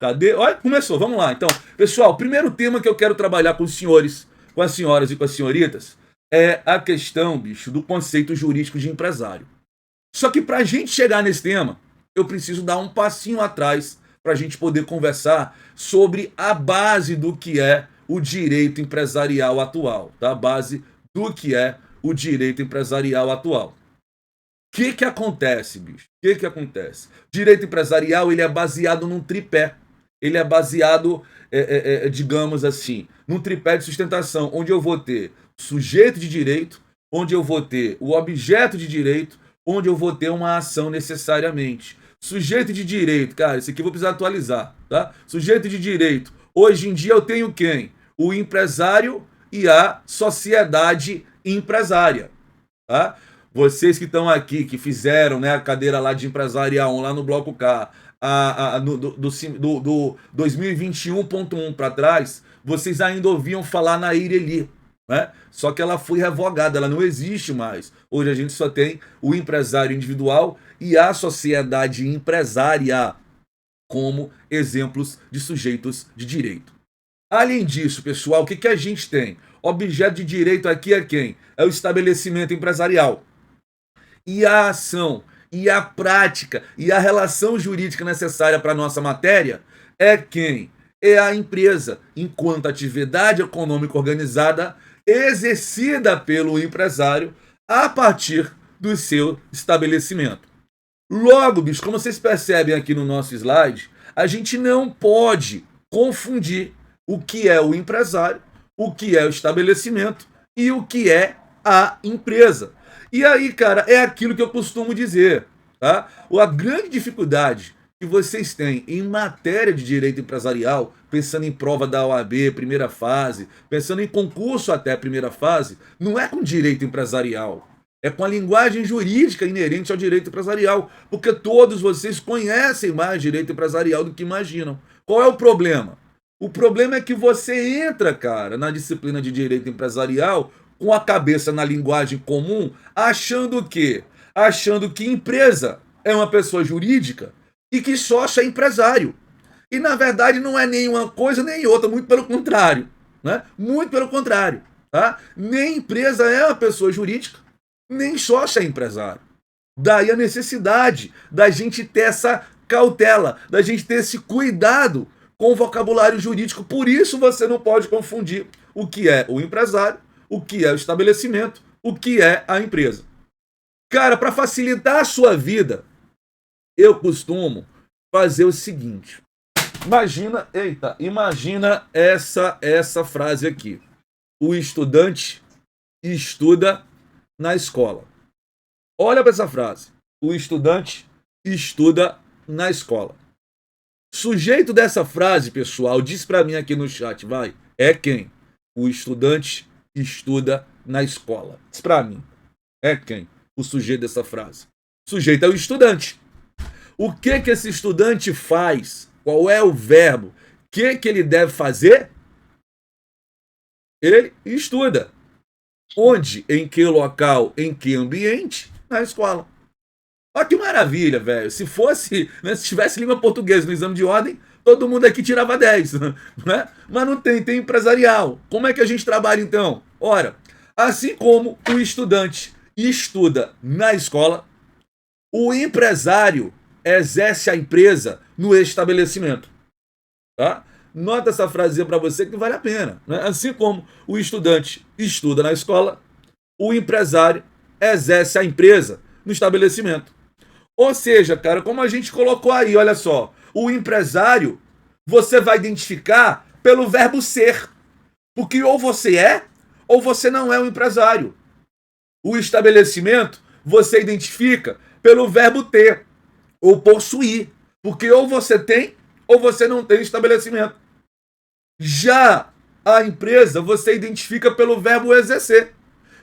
Cadê? Olha, começou, vamos lá. Então, pessoal, o primeiro tema que eu quero trabalhar com os senhores, com as senhoras e com as senhoritas, é a questão, bicho, do conceito jurídico de empresário. Só que para a gente chegar nesse tema, eu preciso dar um passinho atrás para a gente poder conversar sobre a base do que é o direito empresarial atual, tá? A base do que é o direito empresarial atual. O que acontece, bicho? O que acontece? Direito empresarial, ele é baseado num tripé. Ele é baseado, digamos assim, num tripé de sustentação, onde eu vou ter sujeito de direito, onde eu vou ter o objeto de direito, onde eu vou ter uma ação necessariamente. Sujeito de direito, cara, isso aqui eu vou precisar atualizar, tá? Sujeito de direito. Hoje em dia eu tenho quem? O empresário e a sociedade empresária, tá? Vocês que estão aqui, que fizeram, né, a cadeira lá de empresarial 1 lá no bloco K, do 2021.1 para trás, vocês ainda ouviam falar na Ireli, né? Só que ela foi revogada, ela não existe mais. Hoje a gente só tem o empresário individual e a sociedade empresária como exemplos de sujeitos de direito. Além disso, pessoal, o que a gente tem? Objeto de direito aqui é quem? É o estabelecimento empresarial. E a ação, e a prática, e a relação jurídica necessária para a nossa matéria é quem? É a empresa, enquanto atividade econômica organizada exercida pelo empresário a partir do seu estabelecimento. Logo, bicho, como vocês percebem aqui no nosso slide, a gente não pode confundir o que é o empresário, o que é o estabelecimento e o que é a empresa. E aí, cara, é aquilo que eu costumo dizer, tá? A grande dificuldade que vocês têm em matéria de direito empresarial, pensando em prova da OAB, primeira fase, pensando em concurso até primeira fase, não é com direito empresarial. É com a linguagem jurídica inerente ao direito empresarial, porque todos vocês conhecem mais direito empresarial do que imaginam. Qual é o problema? O problema é que você entra, cara, na disciplina de direito empresarial com a cabeça na linguagem comum, achando o quê? Achando que empresa é uma pessoa jurídica e que sócio é empresário. E, na verdade, não é nem uma coisa nem outra, muito pelo contrário. Né? Muito pelo contrário. Tá? Nem empresa é uma pessoa jurídica, nem sócio é empresário. Daí a necessidade da gente ter essa cautela, da gente ter esse cuidado com o vocabulário jurídico. Por isso você não pode confundir o que é o empresário, o que é o estabelecimento, o que é a empresa. Cara, para facilitar a sua vida, eu costumo fazer o seguinte. Imagina essa frase aqui. O estudante estuda na escola. Olha para essa frase. O estudante estuda na escola. Sujeito dessa frase, pessoal, diz para mim aqui no chat, vai. É quem? O estudante estuda na escola. Diz para mim. É quem? O sujeito dessa frase. O sujeito é o estudante. O que esse estudante faz? Qual é o verbo? O que ele deve fazer? Ele estuda. Onde? Em que local? Em que ambiente? Na escola. Olha que maravilha, velho. Se fosse, né, se tivesse língua portuguesa no exame de ordem, todo mundo aqui tirava 10. Né? Mas não tem, tem empresarial. Como é que a gente trabalha então? Ora, assim como o estudante estuda na escola, o empresário exerce a empresa no estabelecimento. Tá? Nota essa frasinha para você que vale a pena. Né? Assim como o estudante estuda na escola, o empresário exerce a empresa no estabelecimento. Ou seja, cara, como a gente colocou aí, olha só, o empresário você vai identificar pelo verbo ser. Porque ou você é, ou você não é um empresário. O estabelecimento você identifica pelo verbo ter ou possuir. Porque ou você tem, ou você não tem estabelecimento. Já a empresa você identifica pelo verbo exercer.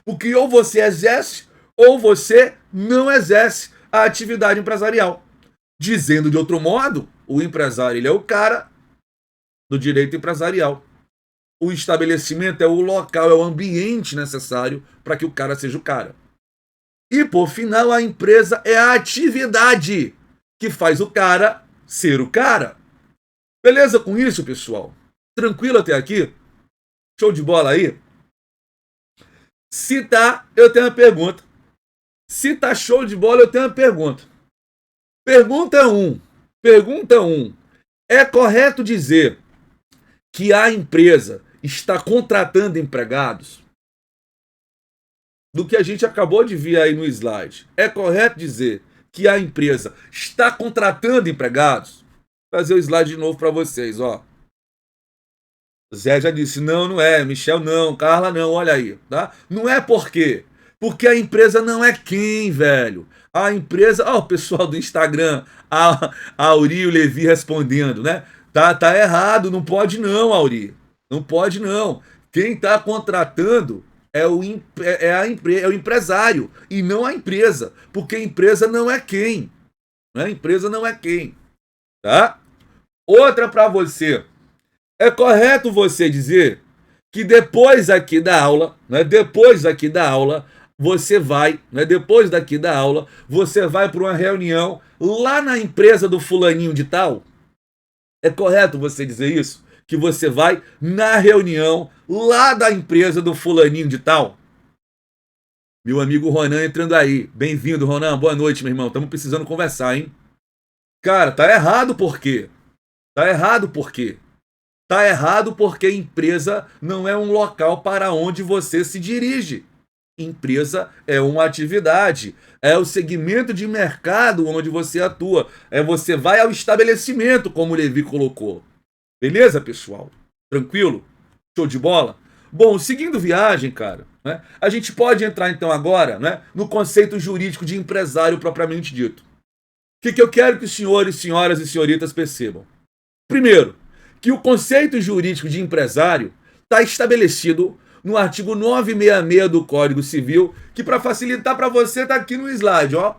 Porque ou você exerce, ou você não exerce a atividade empresarial. Dizendo de outro modo, o empresário ele é o cara do direito empresarial. O estabelecimento é o local, é o ambiente necessário para que o cara seja o cara. E, por final, a empresa é a atividade que faz o cara ser o cara. Beleza com isso, pessoal? Tranquilo até aqui? Show de bola aí? Se tá, eu tenho uma pergunta. Se tá show de bola, eu tenho uma pergunta. Pergunta 1. Pergunta 1. É correto dizer que a empresa está contratando empregados? Do que a gente acabou de ver aí no slide. É correto dizer que a empresa está contratando empregados? Vou fazer o slide de novo para vocês, ó. Zé já disse, não é, Michel não, Carla não, olha aí, tá? Não é por quê? Porque a empresa não é quem, velho? A empresa, ó, o pessoal do Instagram, a Auri e o Levi respondendo, né? Tá errado, não pode não, Auri. Não pode não. Quem tá contratando é o empresário e não a empresa, porque a empresa não é quem, né? A empresa não é quem, tá? Outra para você. É correto você dizer que depois aqui da aula, né? Depois aqui da aula, você vai, né? Depois daqui da aula, você vai para uma reunião lá na empresa do fulaninho de tal? É correto você dizer isso? Que você vai na reunião lá da empresa do fulaninho de tal? Meu amigo Ronan entrando aí. Bem-vindo, Ronan. Boa noite, meu irmão. Estamos precisando conversar, hein? Cara, tá errado por quê? Tá errado por quê? Tá errado porque empresa não é um local para onde você se dirige. Empresa é uma atividade, é o segmento de mercado onde você atua. É você vai ao estabelecimento, como o Levi colocou. Beleza, pessoal? Tranquilo? Show de bola? Bom, seguindo viagem, cara, né, a gente pode entrar então agora, né, no conceito jurídico de empresário propriamente dito. O que eu quero que os senhores, senhoras e senhoritas percebam? Primeiro, que o conceito jurídico de empresário está estabelecido no artigo 966 do Código Civil, que para facilitar para você está aqui no slide, ó.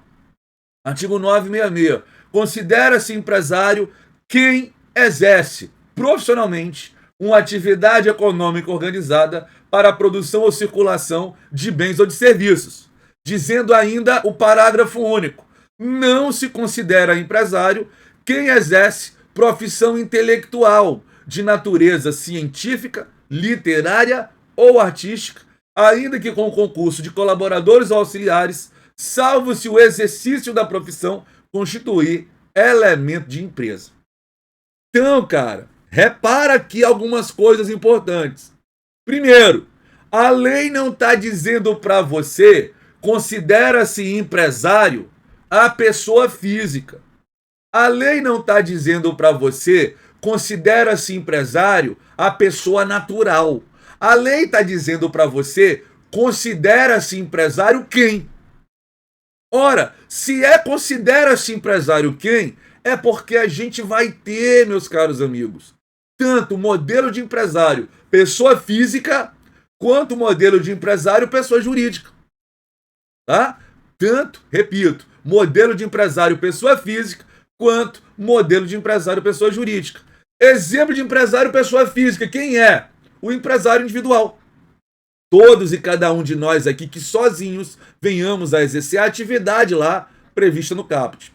Artigo 966. Considera-se empresário quem exerce profissionalmente uma atividade econômica organizada para a produção ou circulação de bens ou de serviços. Dizendo ainda o parágrafo único: não se considera empresário quem exerce profissão intelectual de natureza científica, literária ou artística, ainda que com concurso de colaboradores ou auxiliares, salvo se o exercício da profissão constituir elemento de empresa. Então, cara, repara aqui algumas coisas importantes. Primeiro, a lei não está dizendo para você considera-se empresário a pessoa física. A lei não está dizendo para você considera-se empresário a pessoa natural. A lei está dizendo para você considera-se empresário quem? Ora, se é considera-se empresário quem, é porque a gente vai ter, meus caros amigos, tanto modelo de empresário pessoa física, quanto modelo de empresário pessoa jurídica. Tá? Tanto, repito, modelo de empresário pessoa física, quanto modelo de empresário pessoa jurídica. Exemplo de empresário pessoa física, quem é? O empresário individual. Todos e cada um de nós aqui que sozinhos venhamos a exercer a atividade lá prevista no caput.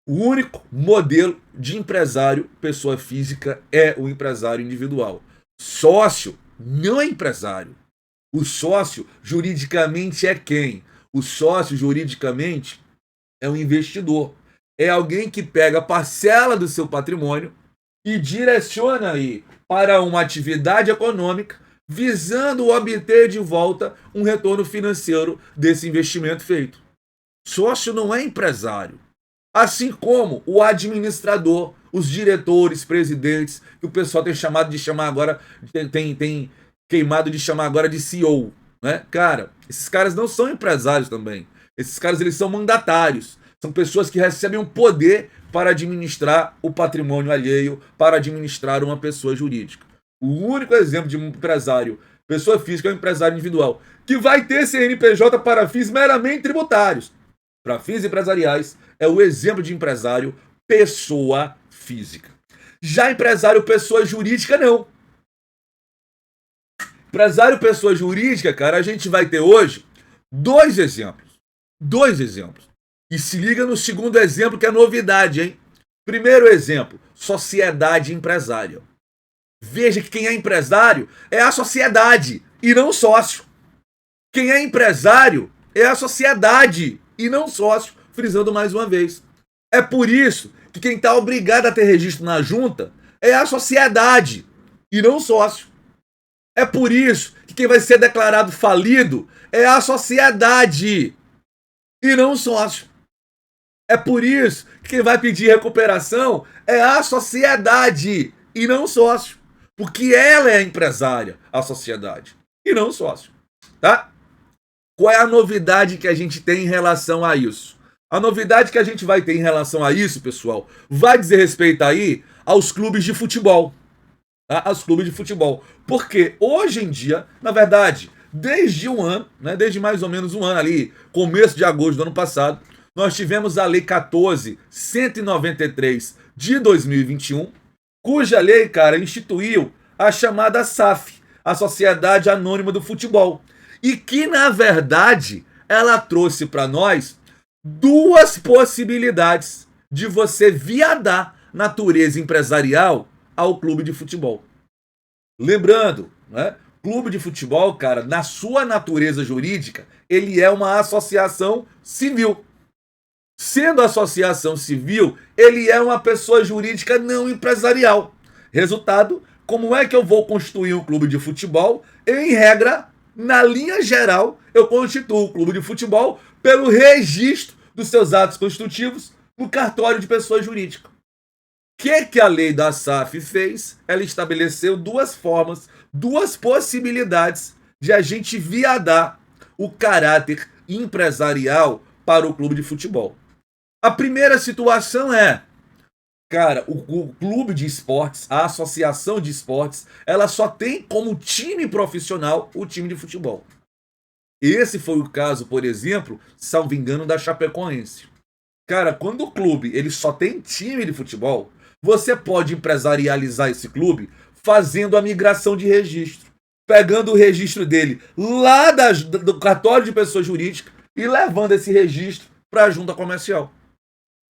O único modelo de empresário pessoa física é o empresário individual. Sócio não é empresário. O sócio juridicamente é quem? O sócio juridicamente é um investidor. É alguém que pega a parcela do seu patrimônio e direciona aí para uma atividade econômica visando obter de volta um retorno financeiro desse investimento feito. Sócio não é empresário. Assim como o administrador, os diretores, presidentes, que o pessoal tem chamado de chamar agora, tem queimado de chamar agora de CEO, né? Cara, esses caras não são empresários também. Esses caras, eles são mandatários. São pessoas que recebem um poder para administrar o patrimônio alheio, para administrar uma pessoa jurídica. O único exemplo de um empresário, pessoa física, é um empresário individual, que vai ter CNPJ para fins meramente tributários. Para fins empresariais, é o exemplo de empresário pessoa física. Já empresário pessoa jurídica, não. Empresário pessoa jurídica, cara, a gente vai ter hoje dois exemplos. E se liga no segundo exemplo, que é novidade, hein? Primeiro exemplo, sociedade empresária. Veja que quem é empresário é a sociedade e não sócio. Quem é empresário é a sociedade e não sócio, frisando mais uma vez. É por isso que quem está obrigado a ter registro na junta é a sociedade e não sócio. É por isso que quem vai ser declarado falido é a sociedade e não sócio. É por isso que quem vai pedir recuperação é a sociedade e não sócio. Porque ela é a empresária, a sociedade, e não sócio. Tá? Qual é a novidade que a gente tem em relação a isso? A novidade que a gente vai ter em relação a isso, pessoal, vai dizer respeito aí aos clubes de futebol. Tá? Aos clubes de futebol. Porque hoje em dia, na verdade, desde um ano, né, desde mais ou menos um ano ali, começo de agosto do ano passado, nós tivemos a Lei 14.193 de 2021, cuja lei, cara, instituiu a chamada SAF, a Sociedade Anônima do Futebol. E que, na verdade, ela trouxe para nós duas possibilidades de você viadar natureza empresarial ao clube de futebol. Lembrando, né? Clube de futebol, cara, na sua natureza jurídica, ele é uma associação civil. Sendo associação civil, ele é uma pessoa jurídica não empresarial. Resultado, como é que eu vou constituir um clube de futebol? Em regra, na linha geral, eu constituo o clube de futebol pelo registro dos seus atos constitutivos no cartório de pessoa jurídica. O que a lei da SAF fez? Ela estabeleceu duas formas, duas possibilidades de a gente viadar o caráter empresarial para o clube de futebol. A primeira situação é, cara, o clube de esportes, a associação de esportes, ela só tem como time profissional o time de futebol. Esse foi o caso, por exemplo, salvo engano, da Chapecoense. Cara, quando o clube ele só tem time de futebol, você pode empresarializar esse clube fazendo a migração de registro, pegando o registro dele lá do cartório de pessoa jurídica e levando esse registro para a junta comercial.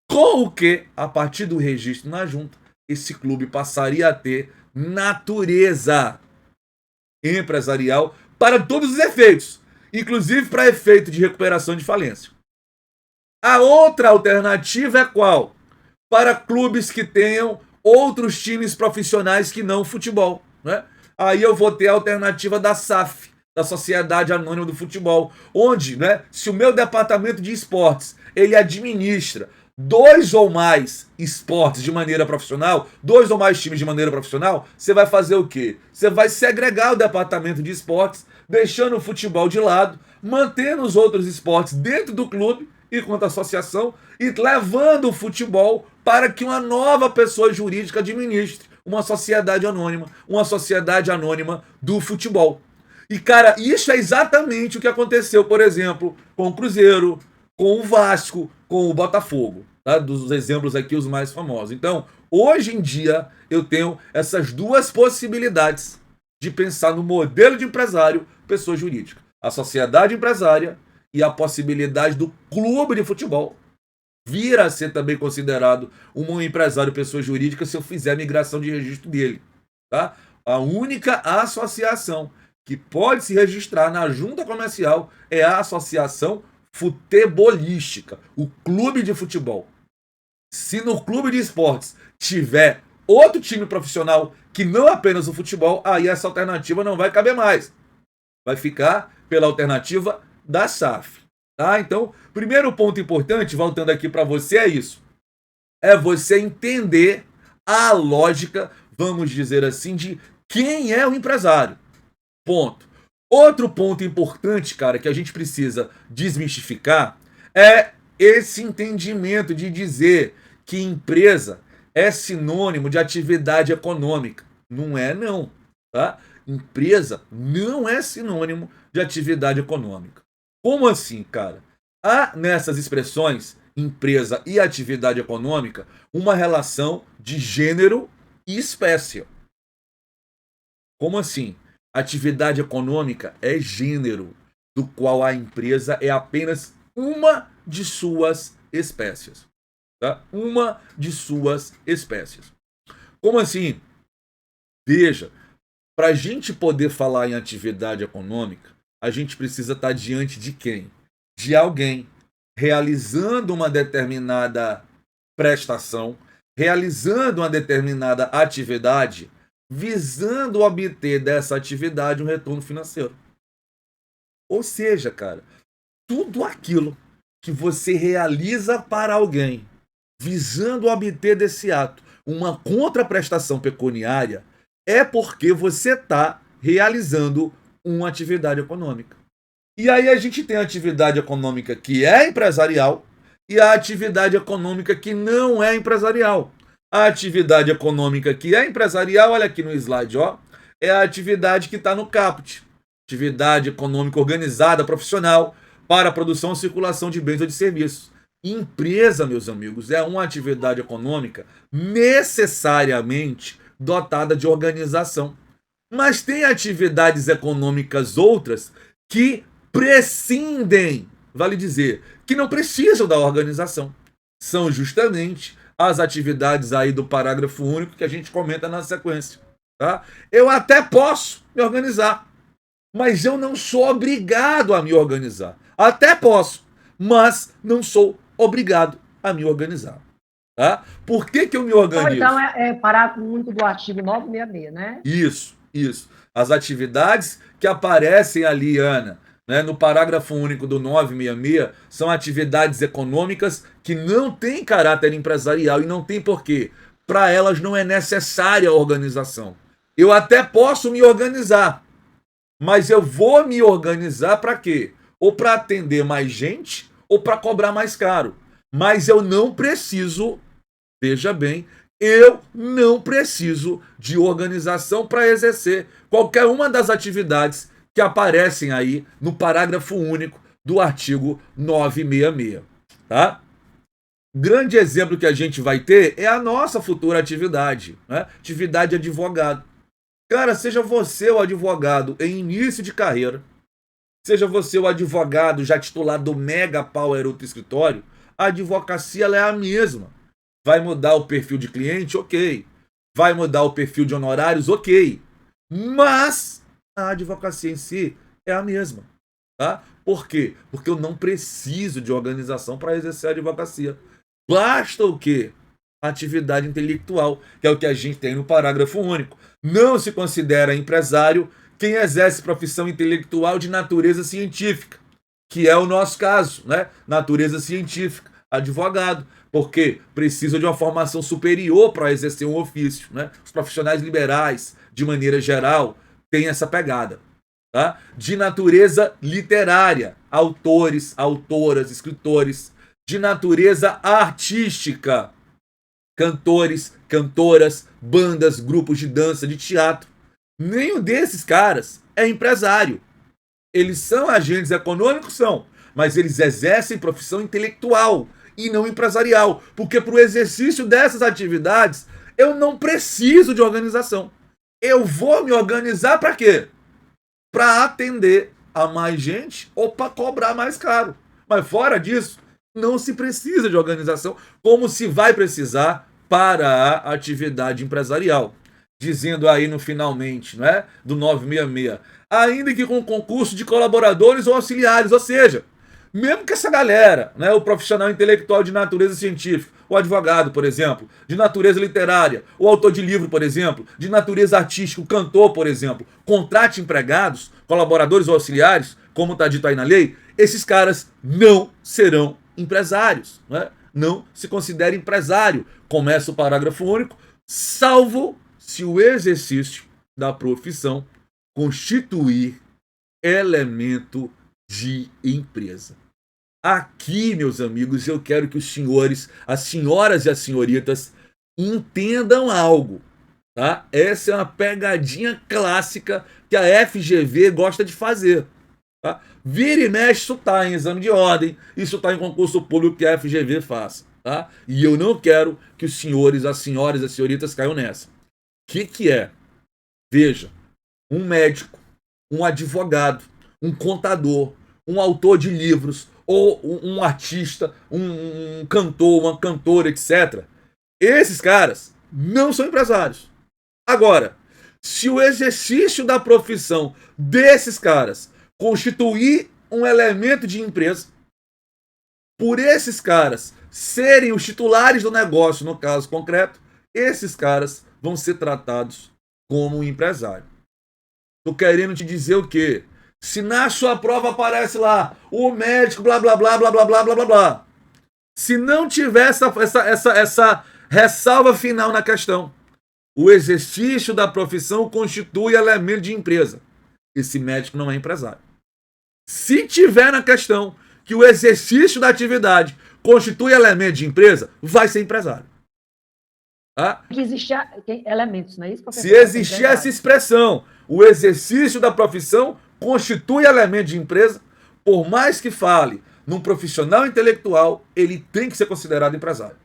Com o que, a partir do registro na junta, esse clube passaria a ter natureza empresarial para todos os efeitos, inclusive para efeito de recuperação de falência. A outra alternativa é qual? Para clubes que tenham outros times profissionais que não futebol, né? Aí eu vou ter a alternativa da SAF, da Sociedade Anônima do Futebol, onde, né, se o meu departamento de esportes ele administra 2 ou mais esportes de maneira profissional, 2 ou mais times de maneira profissional, você vai fazer o quê? Você vai segregar o departamento de esportes, deixando o futebol de lado, mantendo os outros esportes dentro do clube e quanto à associação, e levando o futebol para que uma nova pessoa jurídica administre uma sociedade anônima do futebol. E, cara, isso é exatamente o que aconteceu, por exemplo, com o Cruzeiro, com o Vasco, com o Botafogo, tá? Dos exemplos aqui, os mais famosos. Então, hoje em dia, eu tenho essas duas possibilidades de pensar no modelo de empresário, pessoa jurídica. A sociedade empresária e a possibilidade do clube de futebol vir a ser também considerado um empresário, pessoa jurídica, se eu fizer a migração de registro dele. Tá? A única associação que pode se registrar na junta comercial é a associação futebolística, o clube de futebol. Se no clube de esportes tiver outro time profissional que não apenas o futebol, aí essa alternativa não vai caber mais. Vai ficar pela alternativa da SAF. Tá? Então, primeiro ponto importante, voltando aqui para você, é isso. É você entender a lógica, vamos dizer assim, de quem é o empresário. Ponto. Outro ponto importante, cara, que a gente precisa desmistificar é esse entendimento de dizer que empresa é sinônimo de atividade econômica. Não é, não. Tá? Empresa não é sinônimo de atividade econômica. Como assim, cara? Há nessas expressões, empresa e atividade econômica, uma relação de gênero e espécie. Como assim? Atividade econômica é gênero, do qual a empresa é apenas uma de suas espécies. Tá? Uma de suas espécies. Como assim? Veja, para a gente poder falar em atividade econômica, a gente precisa estar diante de quem? De alguém realizando uma determinada prestação, realizando uma determinada atividade, visando obter dessa atividade um retorno financeiro. Ou seja, cara, tudo aquilo que você realiza para alguém, visando obter desse ato uma contraprestação pecuniária, é porque você está realizando uma atividade econômica. E aí a gente tem a atividade econômica que é empresarial e a atividade econômica que não é empresarial. A atividade econômica que é empresarial, olha aqui no slide, ó, é a atividade que está no caput. Atividade econômica organizada, profissional, para a produção e circulação de bens ou de serviços. Empresa, meus amigos, é uma atividade econômica necessariamente dotada de organização. Mas tem atividades econômicas outras que prescindem, vale dizer, que não precisam da organização. São justamente as atividades aí do parágrafo único que a gente comenta na sequência. Tá? Eu até posso me organizar, mas eu não sou obrigado a me organizar. Até posso, mas não sou obrigado a me organizar. Tá? Por que eu me organizo? Então, é parágrafo único do artigo 966, né? Isso. As atividades que aparecem ali, Ana, né, no parágrafo único do 966, são atividades econômicas que não têm caráter empresarial e não tem porquê. Para elas não é necessária a organização. Eu até posso me organizar, mas eu vou me organizar para quê? Ou para atender mais gente, ou para cobrar mais caro. Mas eu não preciso, veja bem, eu não preciso de organização para exercer qualquer uma das atividades que aparecem aí no parágrafo único do artigo 966. Tá? Grande exemplo que a gente vai ter é a nossa futura atividade, né? Atividade de advogado. Cara, seja você o advogado em início de carreira, seja você o advogado já titulado do Mega Power Outro Escritório, a advocacia ela é a mesma. Vai mudar o perfil de cliente? Ok. Vai mudar o perfil de honorários? Ok. Mas a advocacia em si é a mesma. Tá? Por quê? Porque eu não preciso de organização para exercer a advocacia. Basta o quê? Atividade intelectual, que é o que a gente tem no parágrafo único. Não se considera empresário quem exerce profissão intelectual de natureza científica, que é o nosso caso, né? Natureza científica, advogado, porque precisa de uma formação superior para exercer um ofício, né? Os profissionais liberais, de maneira geral, têm essa pegada. Tá? De natureza literária, autores, autoras, escritores. De natureza artística, cantores, cantoras, bandas, grupos de dança, de teatro. Nenhum desses caras é empresário. Eles são agentes econômicos, são, mas eles exercem profissão intelectual e não empresarial, porque para o exercício dessas atividades eu não preciso de organização. Eu vou me organizar para quê? Para atender a mais gente ou para cobrar mais caro. Mas fora disso, não se precisa de organização, como se vai precisar para a atividade empresarial. Dizendo aí no finalmente, né, do 966, ainda que com concurso de colaboradores ou auxiliares, ou seja, mesmo que essa galera, né, o profissional intelectual de natureza científica, o advogado, por exemplo, de natureza literária, o autor de livro, por exemplo, de natureza artística, o cantor, por exemplo, contrate empregados, colaboradores ou auxiliares, como está dito aí na lei, esses caras não serão empresários, né? Não se considera empresário. Começa o parágrafo único, salvo se o exercício da profissão constituir elemento de empresa. Aqui, meus amigos, eu quero que os senhores, as senhoras e as senhoritas entendam algo, tá? Essa é uma pegadinha clássica que a FGV gosta de fazer. Tá? Vira e mexe, isso está em exame de ordem, isso está em concurso público que a FGV faz. Tá? E eu não quero que os senhores, as senhoras e as senhoritas caiam nessa. O que é? Veja, um médico, um advogado, um contador, um autor de livros, ou um artista, um cantor, uma cantora, etc. Esses caras não são empresários. Agora, se o exercício da profissão desses caras constituir um elemento de empresa, por esses caras serem os titulares do negócio, no caso concreto, esses caras vão ser tratados como empresário. Tô querendo te dizer o quê? Se na sua prova aparece lá o médico, blá, blá, blá, blá, blá, blá, blá, blá, blá. Se não tiver essa ressalva final na questão, o exercício da profissão constitui elemento de empresa. Esse médico não é empresário. Se tiver na questão que o exercício da atividade constitui elemento de empresa, vai ser empresário. Tá? Que existir elementos, não é isso, professor? Se existir essa expressão, o exercício da profissão constitui elemento de empresa, por mais que fale num profissional intelectual, ele tem que ser considerado empresário.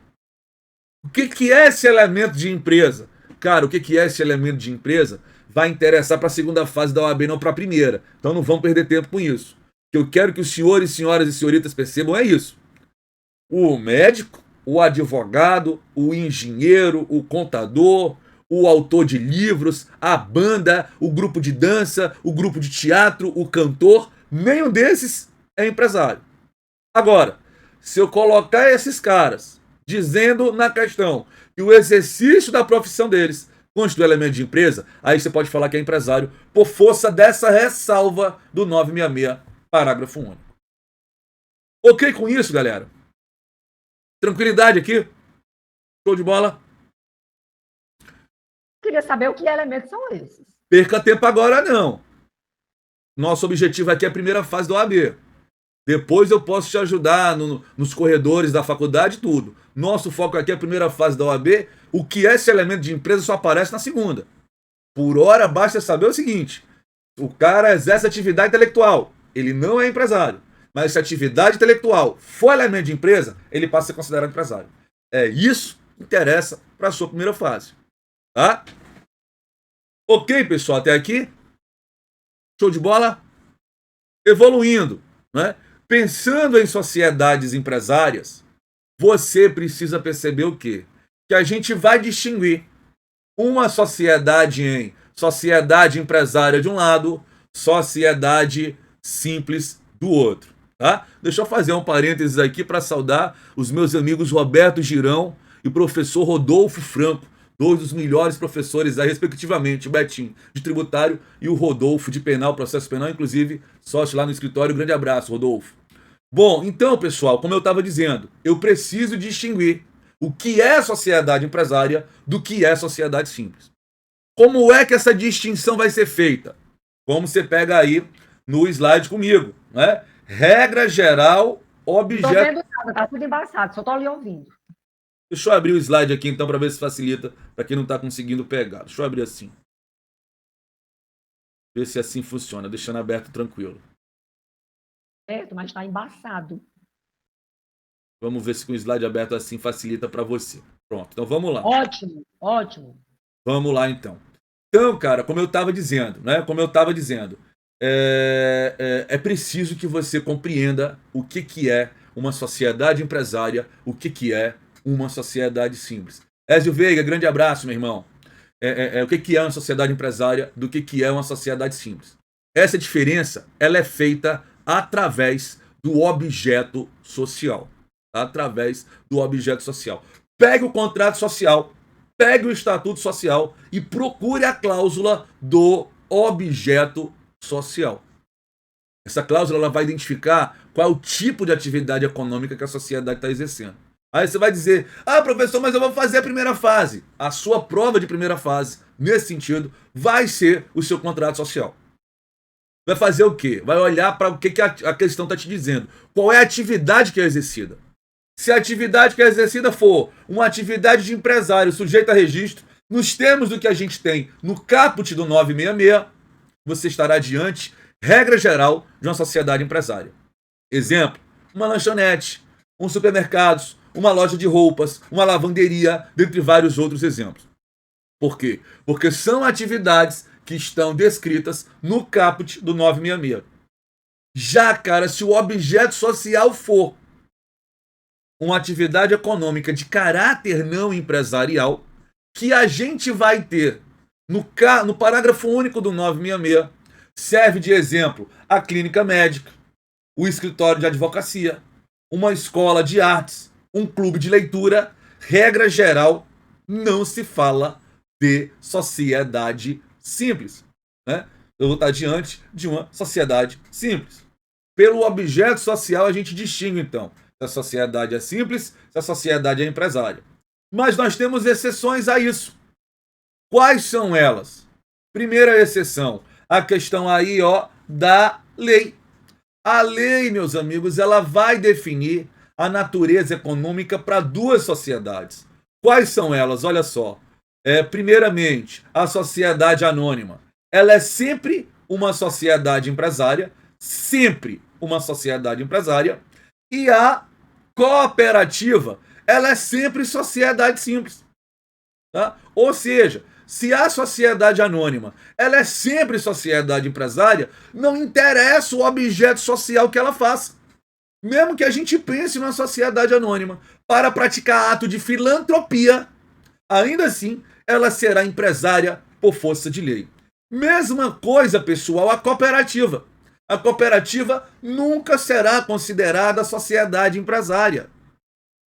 O que é esse elemento de empresa? Cara, o que é esse elemento de empresa vai interessar para a segunda fase da OAB, não para a primeira. Então não vamos perder tempo com isso. O que eu quero que os senhores, senhoras e senhoritas percebam é isso. O médico, o advogado, o engenheiro, o contador, o autor de livros, a banda, o grupo de dança, o grupo de teatro, o cantor, nenhum desses é empresário. Agora, se eu colocar esses caras dizendo na questão que o exercício da profissão deles constitui elemento de empresa, aí você pode falar que é empresário por força dessa ressalva do 966, parágrafo único. Ok com isso, galera? Tranquilidade aqui? Show de bola? Queria saber o que elementos são esses. Perca tempo agora não. Nosso objetivo aqui é a primeira fase da OAB. Depois eu posso te ajudar nos corredores da faculdade, tudo. Nosso foco aqui é a primeira fase da OAB. O que é esse elemento de empresa só aparece na segunda. Por hora, basta saber o seguinte. O cara exerce atividade intelectual. Ele não é empresário. Mas se a atividade intelectual for elemento de empresa, ele passa a ser considerado empresário. É isso que interessa para a sua primeira fase. Tá? Ok, pessoal, até aqui? Show de bola? Evoluindo, né? Pensando em sociedades empresárias, você precisa perceber o quê? Que a gente vai distinguir uma sociedade em sociedade empresária de um lado, sociedade simples do outro. Tá? Deixa eu fazer um parênteses aqui para saudar os meus amigos Roberto Girão e professor Rodolfo Franco, dois dos melhores professores aí, respectivamente, o Betinho de tributário e o Rodolfo de penal, processo penal, inclusive sócio lá no escritório. Grande abraço, Rodolfo. Bom, então, pessoal, como eu estava dizendo, eu preciso distinguir o que é sociedade empresária do que é sociedade simples. Como é que essa distinção vai ser feita? Como você pega aí no slide comigo, né? Regra geral, objeto... Não tô vendo nada, tá tudo embaçado, só tô ali ouvindo. Deixa eu abrir o slide aqui então para ver se facilita para quem não está conseguindo pegar. Deixa eu abrir assim. Ver se assim funciona, deixando aberto tranquilo. Certo, mas tá embaçado. Vamos ver se com o slide aberto assim facilita para você. Pronto, então vamos lá. Ótimo, ótimo. Vamos lá então. Então, cara, como eu estava dizendo, né? É preciso que você compreenda o que é uma sociedade empresária, o que é uma sociedade simples. Ézio Veiga, grande abraço, meu irmão. O que é uma sociedade empresária do que é uma sociedade simples? Essa diferença, ela é feita através do objeto social. Através do objeto social. Pegue o contrato social, pegue o estatuto social e procure a cláusula do objeto social. Essa cláusula ela vai identificar qual é o tipo de atividade econômica que a sociedade está exercendo. Aí você vai dizer, professor, mas eu vou fazer a primeira fase. A sua prova de primeira fase, nesse sentido, vai ser o seu contrato social. Vai fazer o quê? Vai olhar para o que a questão está te dizendo. Qual é a atividade que é exercida? Se a atividade que é exercida for uma atividade de empresário sujeita a registro, nos termos do que a gente tem no caput do 966, você estará diante, regra geral, de uma sociedade empresária. Exemplo, uma lanchonete, um supermercado, uma loja de roupas, uma lavanderia, dentre vários outros exemplos. Por quê? Porque são atividades que estão descritas no caput do 966. Já, cara, se o objeto social for uma atividade econômica de caráter não empresarial, que a gente vai ter no parágrafo único do 966 serve de exemplo a clínica médica, o escritório de advocacia, uma escola de artes, um clube de leitura. Regra geral, não se fala de sociedade simples, né? Eu vou estar diante de uma sociedade simples. Pelo objeto social, a gente distingue, então, se a sociedade é simples, se a sociedade é empresária. Mas nós temos exceções a isso. Quais são elas? Primeira exceção, a questão aí, da lei. A lei, meus amigos, ela vai definir a natureza econômica para duas sociedades. Quais são elas? Olha só. Primeiramente, a sociedade anônima. Ela é sempre uma sociedade empresária, sempre uma sociedade empresária, e a cooperativa, ela é sempre sociedade simples. Tá? Ou seja, se a sociedade anônima ela é sempre sociedade empresária, não interessa o objeto social que ela faça. Mesmo que a gente pense numa sociedade anônima para praticar ato de filantropia, ainda assim ela será empresária por força de lei. Mesma coisa, pessoal, a cooperativa. A cooperativa nunca será considerada sociedade empresária,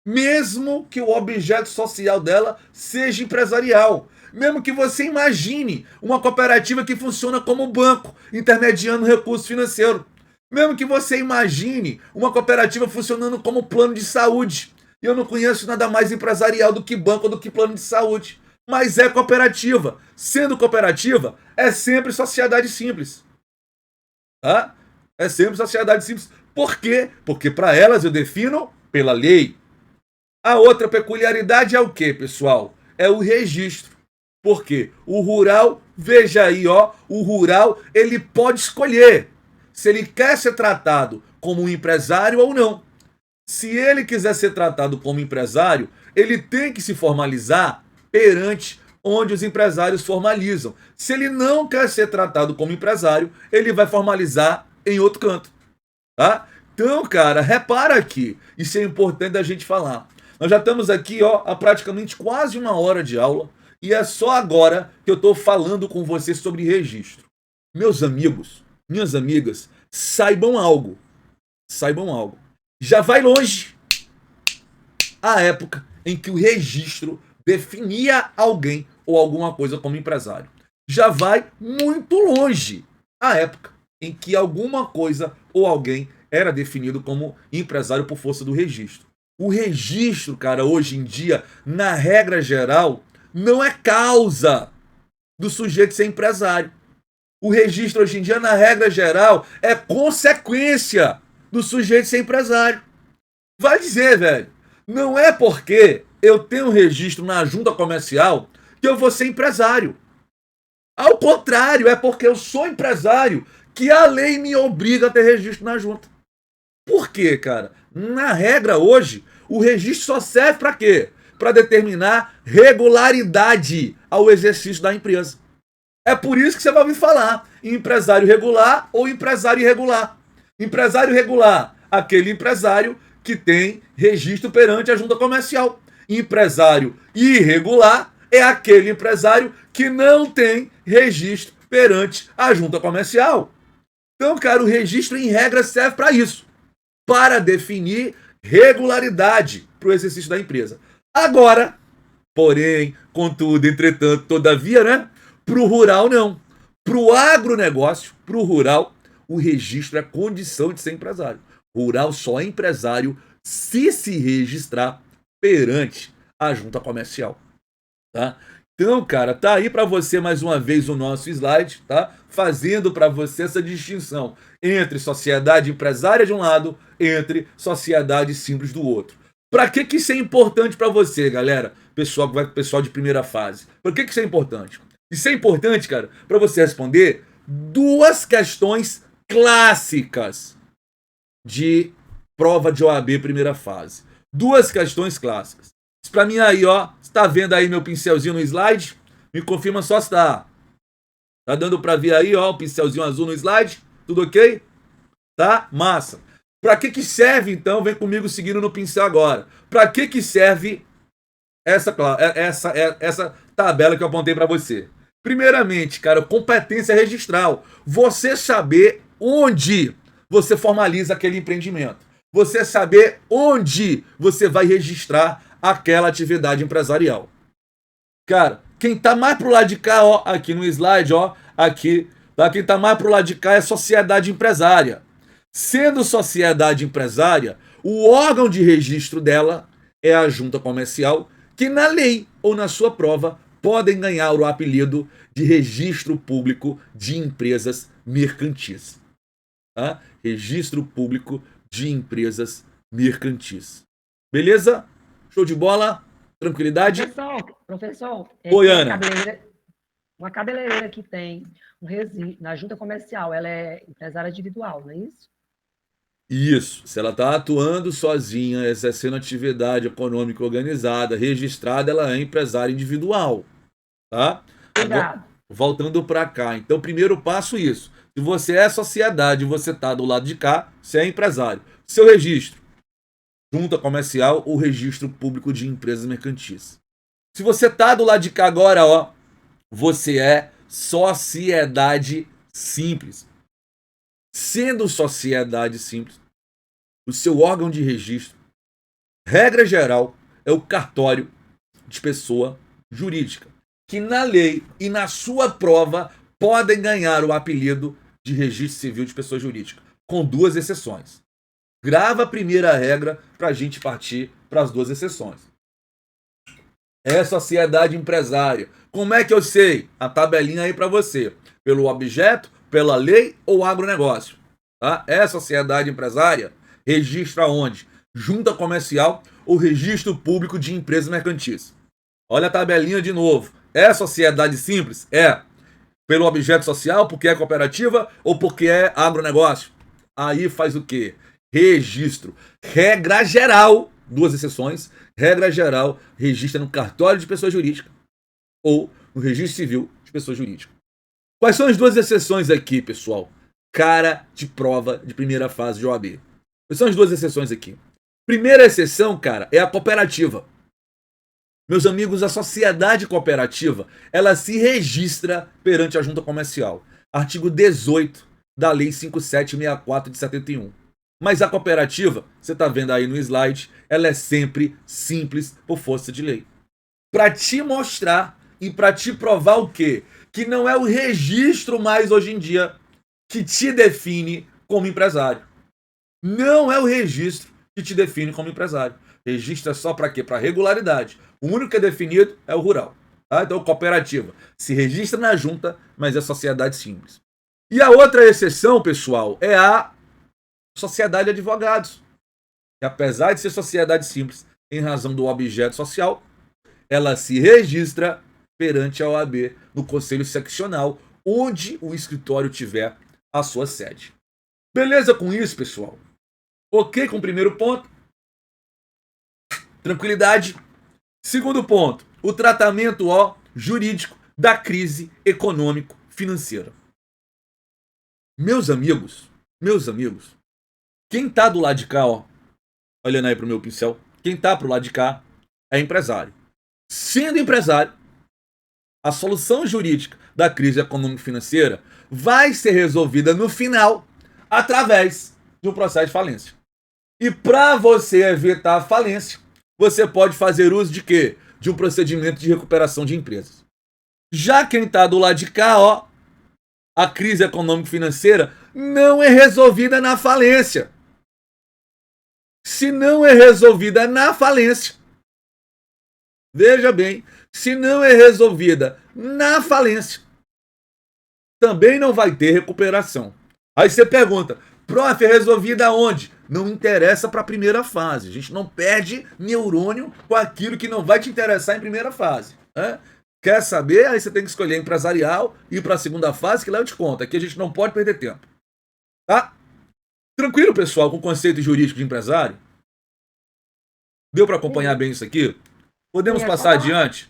mesmo que o objeto social dela seja empresarial. Mesmo que você imagine uma cooperativa que funciona como banco, intermediando recurso financeiro. Mesmo que você imagine uma cooperativa funcionando como plano de saúde. Eu não conheço nada mais empresarial do que banco, do que plano de saúde. Mas é cooperativa. Sendo cooperativa, é sempre sociedade simples. Tá? É sempre sociedade simples. Por quê? Porque para elas eu defino pela lei. A outra peculiaridade é o quê, pessoal? É o registro. Por quê? O rural, veja aí, o rural, ele pode escolher se ele quer ser tratado como um empresário ou não. Se ele quiser ser tratado como empresário, ele tem que se formalizar perante onde os empresários formalizam. Se ele não quer ser tratado como empresário, ele vai formalizar em outro canto. Tá? Então, cara, repara aqui. Isso é importante da gente falar. Nós já estamos aqui há praticamente quase uma hora de aula e é só agora que eu estou falando com vocês sobre registro. Meus amigos, minhas amigas, saibam algo. Saibam algo. Já vai longe a época em que o registro definia alguém ou alguma coisa como empresário. Já vai muito longe a época em que alguma coisa ou alguém era definido como empresário por força do registro. O registro, cara, hoje em dia, na regra geral, não é causa do sujeito ser empresário. O registro hoje em dia, na regra geral, é consequência do sujeito ser empresário. Vai dizer, velho, não é porque eu tenho registro na junta comercial que eu vou ser empresário. Ao contrário, é porque eu sou empresário que a lei me obriga a ter registro na junta. Por quê, cara? Na regra hoje, o registro só serve para quê? Para determinar regularidade ao exercício da empresa. É por isso que você vai ouvir falar em empresário regular ou empresário irregular. Empresário regular, aquele empresário que tem registro perante a junta comercial. Empresário irregular é aquele empresário que não tem registro perante a junta comercial. Então, cara, o registro em regra serve para isso, para definir regularidade para o exercício da empresa. Agora, porém, contudo, entretanto, todavia, né? Para o rural, não. Para o agronegócio, para o rural, o registro é condição de ser empresário. Rural só é empresário se registrar perante a junta comercial. Tá? Então, cara, tá aí para você mais uma vez o nosso slide, tá? Fazendo para você essa distinção entre sociedade empresária de um lado, entre sociedade simples do outro. Para que isso é importante para você, galera? Pessoal de primeira fase. Por que isso é importante? Isso é importante, cara, para você responder duas questões clássicas de prova de OAB primeira fase. Duas questões clássicas. Para mim aí, você tá vendo aí meu pincelzinho no slide? Me confirma só se tá. Tá dando para ver aí, o pincelzinho azul no slide? Tudo ok? Tá? Massa. Para que serve, então? Vem comigo seguindo no pincel agora. Para que serve essa tabela que eu apontei para você. Primeiramente, cara, competência registral. Você saber onde você formaliza aquele empreendimento. Você saber onde você vai registrar aquela atividade empresarial. Cara, quem tá mais pro lado de cá, ó, aqui no slide, ó, aqui, tá? Quem tá mais pro lado de cá é sociedade empresária. Sendo sociedade empresária, o órgão de registro dela é a junta comercial, que na lei ou na sua prova podem ganhar o apelido de registro público de empresas mercantis. Tá? Registro público de empresas mercantis. Beleza? Show de bola? Tranquilidade? Professor, Oi, Ana. Uma cabeleireira que tem um registro na junta comercial, ela é empresária individual, não é isso? Isso. Se ela está atuando sozinha, exercendo atividade econômica organizada, registrada, ela é empresária individual. Tá? Agora, voltando para cá. Então, primeiro passo isso. Se você é sociedade e você está do lado de cá, você é empresário. Seu registro, junta comercial ou registro público de empresas mercantis. Se você está do lado de cá agora, ó, você é sociedade simples. Sendo sociedade simples, o seu órgão de registro, regra geral, é o cartório de pessoa jurídica, que na lei e na sua prova podem ganhar o apelido de registro civil de pessoa jurídica, com duas exceções. Grava a primeira regra para a gente partir para as duas exceções. É sociedade empresária. Como é que eu sei? A tabelinha aí para você. Pelo objeto, pela lei ou agronegócio. Tá? É sociedade empresária? Registra onde? Junta comercial ou registro público de empresas mercantis. Olha a tabelinha de novo. É sociedade simples? É. Pelo objeto social, porque é cooperativa ou porque é agronegócio? Aí faz o quê? Registro. Regra geral, duas exceções. Regra geral, registra no cartório de pessoa jurídica ou no registro civil de pessoa jurídica. Quais são as duas exceções aqui, pessoal? Cara de prova de primeira fase de OAB. Quais são as duas exceções aqui? Primeira exceção, cara, é a cooperativa. Meus amigos, a sociedade cooperativa, ela se registra perante a junta comercial. Artigo 18 da Lei 5764 de 71. Mas a cooperativa, você está vendo aí no slide, ela é sempre simples por força de lei. Para te mostrar e para te provar o quê? Que não é o registro mais hoje em dia que te define como empresário. Não é o registro que te define como empresário. Registro é só para quê? Para regularidade. O único que é definido é o rural. Tá? Então, cooperativa se registra na junta, mas é sociedade simples. E a outra exceção, pessoal, é a sociedade de advogados. Que, apesar de ser sociedade simples, em razão do objeto social, ela se registra perante a OAB no Conselho Seccional, onde o escritório tiver a sua sede. Beleza com isso, pessoal? Ok com o primeiro ponto? Tranquilidade? Segundo ponto, o tratamento jurídico da crise econômico-financeira. Meus amigos, quem tá do lado de cá, olhando aí pro meu pincel, quem tá pro lado de cá é empresário. Sendo empresário, a solução jurídica da crise econômico-financeira vai ser resolvida no final através de um processo de falência. E para você evitar a falência, você pode fazer uso de quê? De um procedimento de recuperação de empresas. Já quem está do lado de cá, a crise econômico-financeira não é resolvida na falência. Se não é resolvida na falência, veja bem, se não é resolvida na falência, também não vai ter recuperação. Aí você pergunta, prof, é resolvida onde? Não interessa para a primeira fase. A gente não perde neurônio com aquilo que não vai te interessar em primeira fase. Né? Quer saber? Aí você tem que escolher empresarial e ir para a segunda fase, que lá eu te conto. Aqui a gente não pode perder tempo. Tá? Tranquilo, pessoal, com o conceito jurídico de empresário? Deu para acompanhar bem isso aqui? Podemos passar adiante?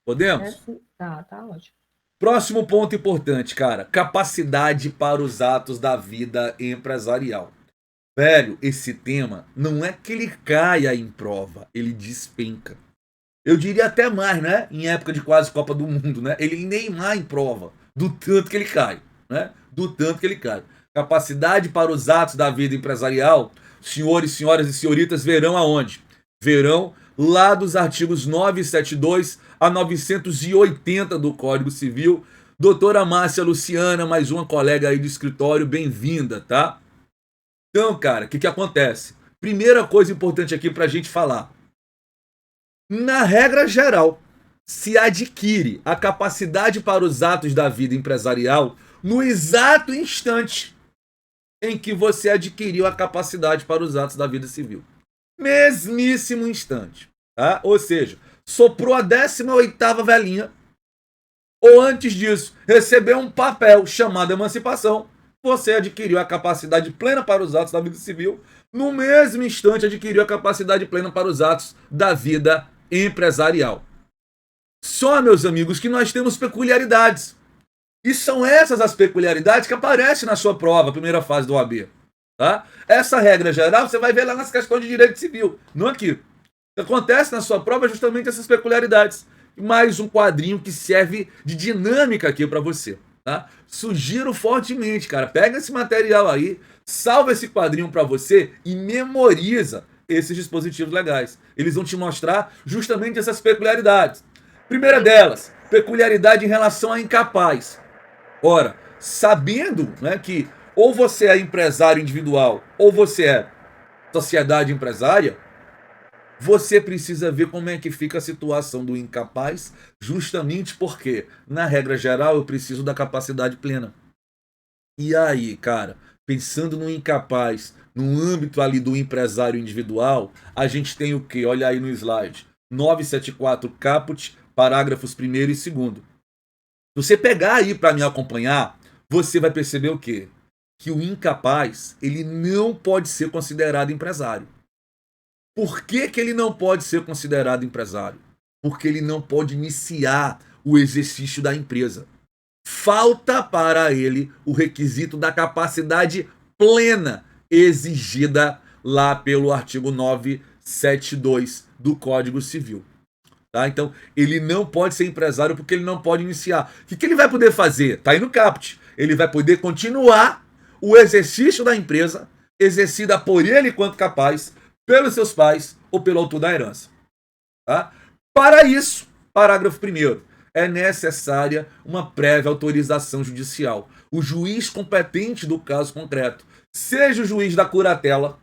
Podemos? Tá ótimo. Próximo ponto importante, cara. Capacidade para os atos da vida empresarial. Velho, esse tema não é que ele caia em prova, ele despenca. Eu diria até mais, né? Em época de quase Copa do Mundo, né? Ele Neymar em prova, do tanto que ele cai, né? Do tanto que ele cai. Capacidade para os atos da vida empresarial, senhores, senhoras e senhoritas verão aonde? Verão lá dos artigos 972 a 980 do Código Civil. Doutora Márcia Luciana, mais uma colega aí do escritório, bem-vinda, tá? Então, cara, o que acontece? Primeira coisa importante aqui pra gente falar. Na regra geral, se adquire a capacidade para os atos da vida empresarial no exato instante em que você adquiriu a capacidade para os atos da vida civil. Mesmíssimo instante. Tá? Ou seja, soprou a 18ª velhinha, ou antes disso, recebeu um papel chamado emancipação, você adquiriu a capacidade plena para os atos da vida civil, no mesmo instante adquiriu a capacidade plena para os atos da vida empresarial. Só, meus amigos, que nós temos peculiaridades. E são essas as peculiaridades que aparecem na sua prova, primeira fase do OAB. Tá? Essa regra geral você vai ver lá nas questões de direito civil, não aqui. O que acontece na sua prova é justamente essas peculiaridades. Mais um quadrinho que serve de dinâmica aqui para você. Tá? Sugiro fortemente, cara, pega esse material aí, salva esse quadrinho para você e memoriza esses dispositivos legais. Eles vão te mostrar justamente essas peculiaridades. Primeira delas, peculiaridade em relação a incapaz. Ora, sabendo, né, que ou você é empresário individual ou você é sociedade empresária, você precisa ver como é que fica a situação do incapaz, justamente porque, na regra geral, eu preciso da capacidade plena. E aí, cara, pensando no incapaz, no âmbito ali do empresário individual, a gente tem o quê? Olha aí no slide. 974 caput, parágrafos 1º e 2º. Se você pegar aí para me acompanhar, você vai perceber o quê? Que o incapaz, ele não pode ser considerado empresário. Por que ele não pode ser considerado empresário? Porque ele não pode iniciar o exercício da empresa. Falta para ele o requisito da capacidade plena exigida lá pelo artigo 972 do Código Civil. Tá? Então, ele não pode ser empresário porque ele não pode iniciar. O que ele vai poder fazer? Está aí no caput. Ele vai poder continuar o exercício da empresa exercida por ele enquanto capaz, pelos seus pais ou pelo autor da herança. Tá? Para isso, parágrafo 1º, é necessária uma prévia autorização judicial. O juiz competente do caso concreto, seja o juiz da curatela,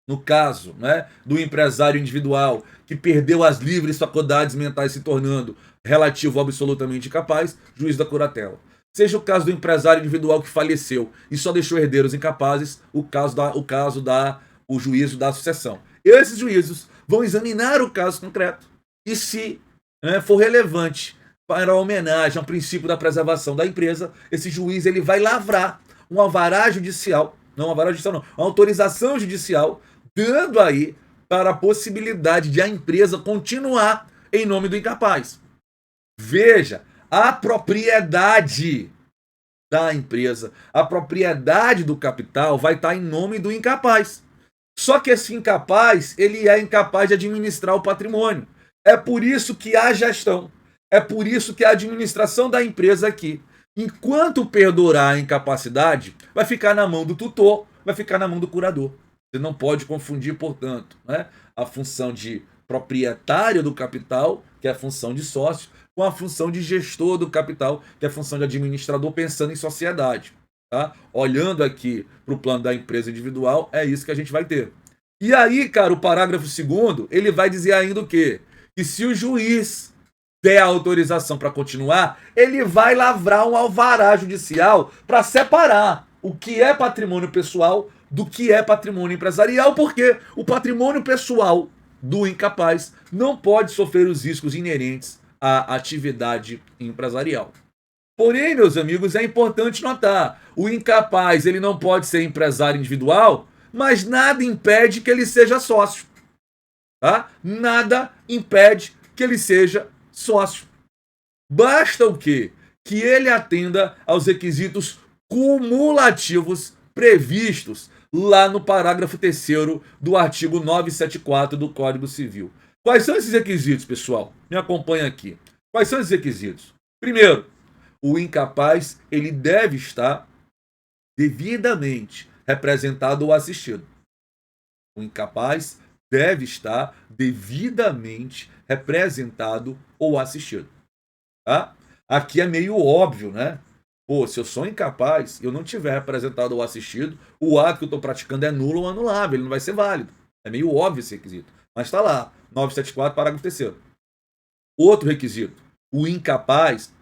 no caso, né, do empresário individual que perdeu as livres faculdades mentais se tornando relativo absolutamente incapaz, juiz da curatela. Seja o caso do empresário individual que faleceu e só deixou herdeiros incapazes, o juízo da sucessão. Esses juízos vão examinar o caso concreto e, se for relevante para a homenagem ao princípio da preservação da empresa, esse juiz ele vai lavrar um alvará judicial, não um alvará judicial não, uma autorização judicial, dando aí para a possibilidade de a empresa continuar em nome do incapaz. Veja, a propriedade da empresa, a propriedade do capital vai estar em nome do incapaz. Só que esse incapaz, ele é incapaz de administrar o patrimônio. É por isso que há gestão. É por isso que a administração da empresa aqui, enquanto perdurar a incapacidade, vai ficar na mão do tutor, vai ficar na mão do curador. Você não pode confundir, portanto, né, a função de proprietário do capital, que é a função de sócio, com a função de gestor do capital, que é a função de administrador pensando em sociedade. Tá? Olhando aqui para o plano da empresa individual, é isso que a gente vai ter. E aí, cara, o parágrafo 2º, ele vai dizer ainda o quê? Que se o juiz der a autorização para continuar, ele vai lavrar um alvará judicial para separar o que é patrimônio pessoal do que é patrimônio empresarial, porque o patrimônio pessoal do incapaz não pode sofrer os riscos inerentes à atividade empresarial. Porém, meus amigos, é importante notar, o incapaz ele não pode ser empresário individual, mas nada impede que ele seja sócio. Tá? Nada impede que ele seja sócio. Basta o quê? Que ele atenda aos requisitos cumulativos previstos lá no parágrafo 3º do artigo 974 do Código Civil. Quais são esses requisitos, pessoal? Me acompanha aqui. Quais são esses requisitos? Primeiro, o incapaz ele deve estar devidamente representado ou assistido. O incapaz deve estar devidamente representado ou assistido. Tá? Aqui é meio óbvio, né? Pô, se eu sou incapaz e eu não tiver representado ou assistido, o ato que eu estou praticando é nulo ou anulável, ele não vai ser válido. É meio óbvio esse requisito. Mas está lá, 974, parágrafo 3º. Outro requisito, o incapaz,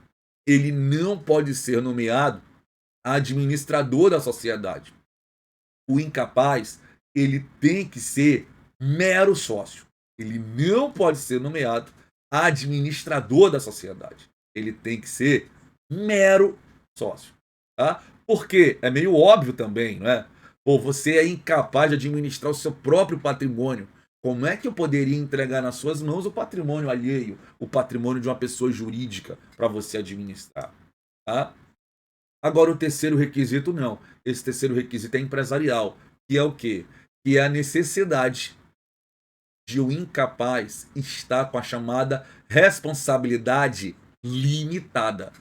ele não pode ser nomeado administrador da sociedade. O incapaz, ele tem que ser mero sócio. Ele não pode ser nomeado administrador da sociedade. Ele tem que ser mero sócio. Tá? Porque é meio óbvio também, não é? Pô, você é incapaz de administrar o seu próprio patrimônio. Como é que eu poderia entregar nas suas mãos o patrimônio alheio, o patrimônio de uma pessoa jurídica para você administrar? Tá? Agora, o terceiro requisito, não. Esse terceiro requisito é empresarial, que é o quê? Que é a necessidade de o incapaz estar com a chamada responsabilidade limitada.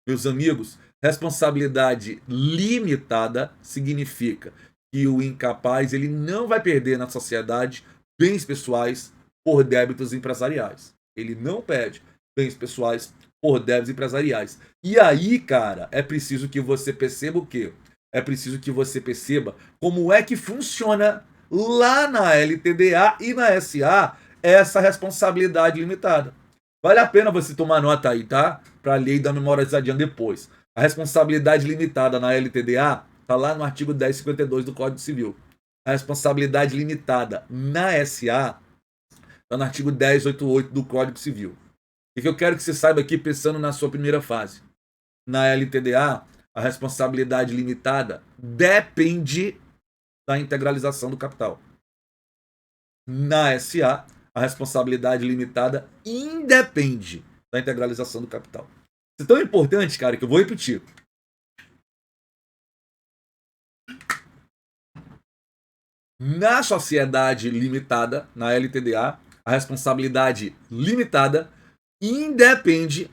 Meus amigos, responsabilidade limitada significa que o incapaz ele não vai perder na sociedade bens pessoais por débitos empresariais. Ele não perde bens pessoais por débitos empresariais. E aí, cara, é preciso que você perceba o quê? É preciso que você perceba como é que funciona lá na LTDA e na SA essa responsabilidade limitada. Vale a pena você tomar nota aí, tá? Para a lei da memorizadinha depois. A responsabilidade limitada na LTDA está lá no artigo 1052 do Código Civil. A responsabilidade limitada na SA está no artigo 1088 do Código Civil. O que eu quero que você saiba aqui pensando na sua primeira fase? Na LTDA, a responsabilidade limitada depende da integralização do capital. Na SA, a responsabilidade limitada independe da integralização do capital. Isso é tão importante, cara, que eu vou repetir. Na sociedade limitada, na LTDA, a responsabilidade limitada depende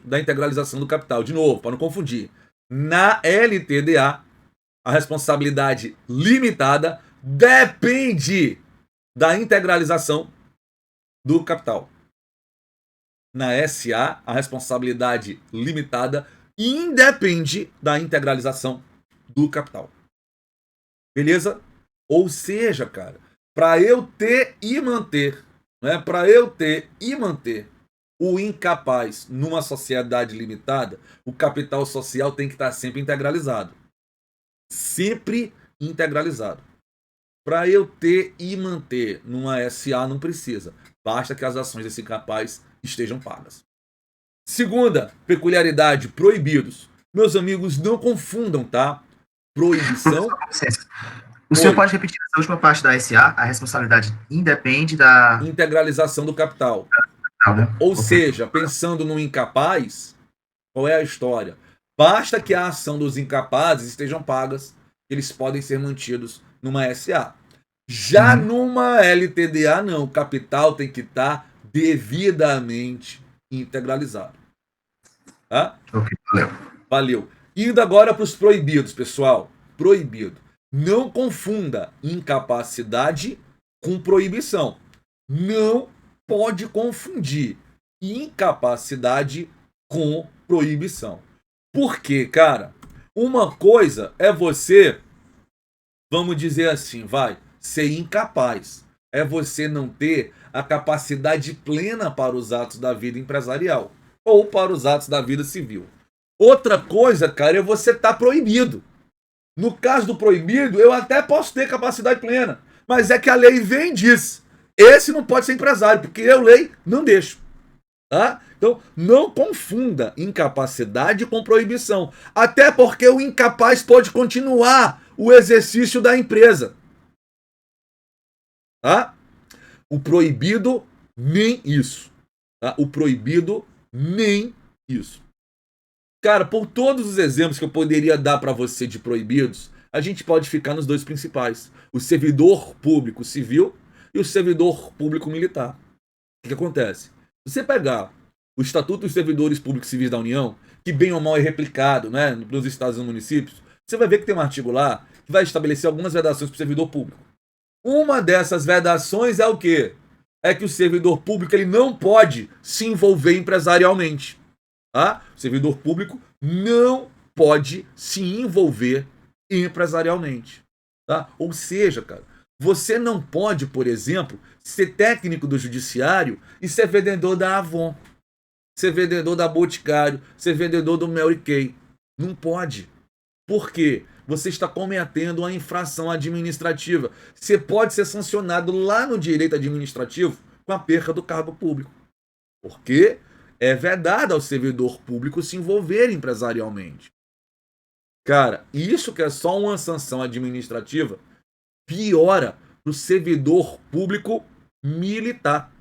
da integralização do capital. De novo, para não confundir. Na LTDA, a responsabilidade limitada depende da integralização do capital. Na SA, a responsabilidade limitada independe da integralização do capital. Beleza? Ou seja, cara, para eu ter e manter, né, para eu ter e manter o incapaz numa sociedade limitada, o capital social tem que estar sempre integralizado. Sempre integralizado. Para eu ter e manter numa SA não precisa. Basta que as ações desse incapaz estejam pagas. Segunda peculiaridade, proibidos. Meus amigos, não confundam, tá? Proibição. O senhor pode repetir essa última parte da SA? A responsabilidade independe da integralização do capital. Né? Ou seja, pensando no incapaz, qual é a história? Basta que a ação dos incapazes estejam pagas, eles podem ser mantidos numa SA. Já numa LTDA, não. O capital tem que estar devidamente integralizado. Tá? Ok, valeu. Valeu. Indo agora para os proibidos, pessoal. Proibido. Não confunda incapacidade com proibição. Não pode confundir incapacidade com proibição. Por quê, cara? Uma coisa é você, vamos dizer assim, ser incapaz. É você não ter a capacidade plena para os atos da vida empresarial ou para os atos da vida civil. Outra coisa, cara, é você estar proibido. No caso do proibido, eu até posso ter capacidade plena, mas é que a lei vem e diz: esse não pode ser empresário, porque eu, lei, não deixo. Tá? Então, não confunda incapacidade com proibição. Até porque o incapaz pode continuar o exercício da empresa. Tá? O proibido, nem isso. Tá? O proibido, nem isso. Cara, por todos os exemplos que eu poderia dar para você de proibidos, a gente pode ficar nos dois principais. O servidor público civil e o servidor público militar. O que acontece? Se você pegar o Estatuto dos Servidores Públicos Civis da União, que bem ou mal é replicado, né, nos estados e nos municípios, você vai ver que tem um artigo lá que vai estabelecer algumas vedações para o servidor público. Uma dessas vedações é o quê? É que o servidor público ele não pode se envolver empresarialmente. Tá? O servidor público não pode se envolver empresarialmente. Tá? Ou seja, cara, você não pode, por exemplo, ser técnico do judiciário e ser vendedor da Avon, ser vendedor da Boticário, ser vendedor do Mary Kay. Não pode. Por quê? Você está cometendo uma infração administrativa. Você pode ser sancionado lá no direito administrativo com a perca do cargo público. Porque é vedado ao servidor público se envolver empresarialmente. Cara, isso que é só uma sanção administrativa piora para o servidor público militar.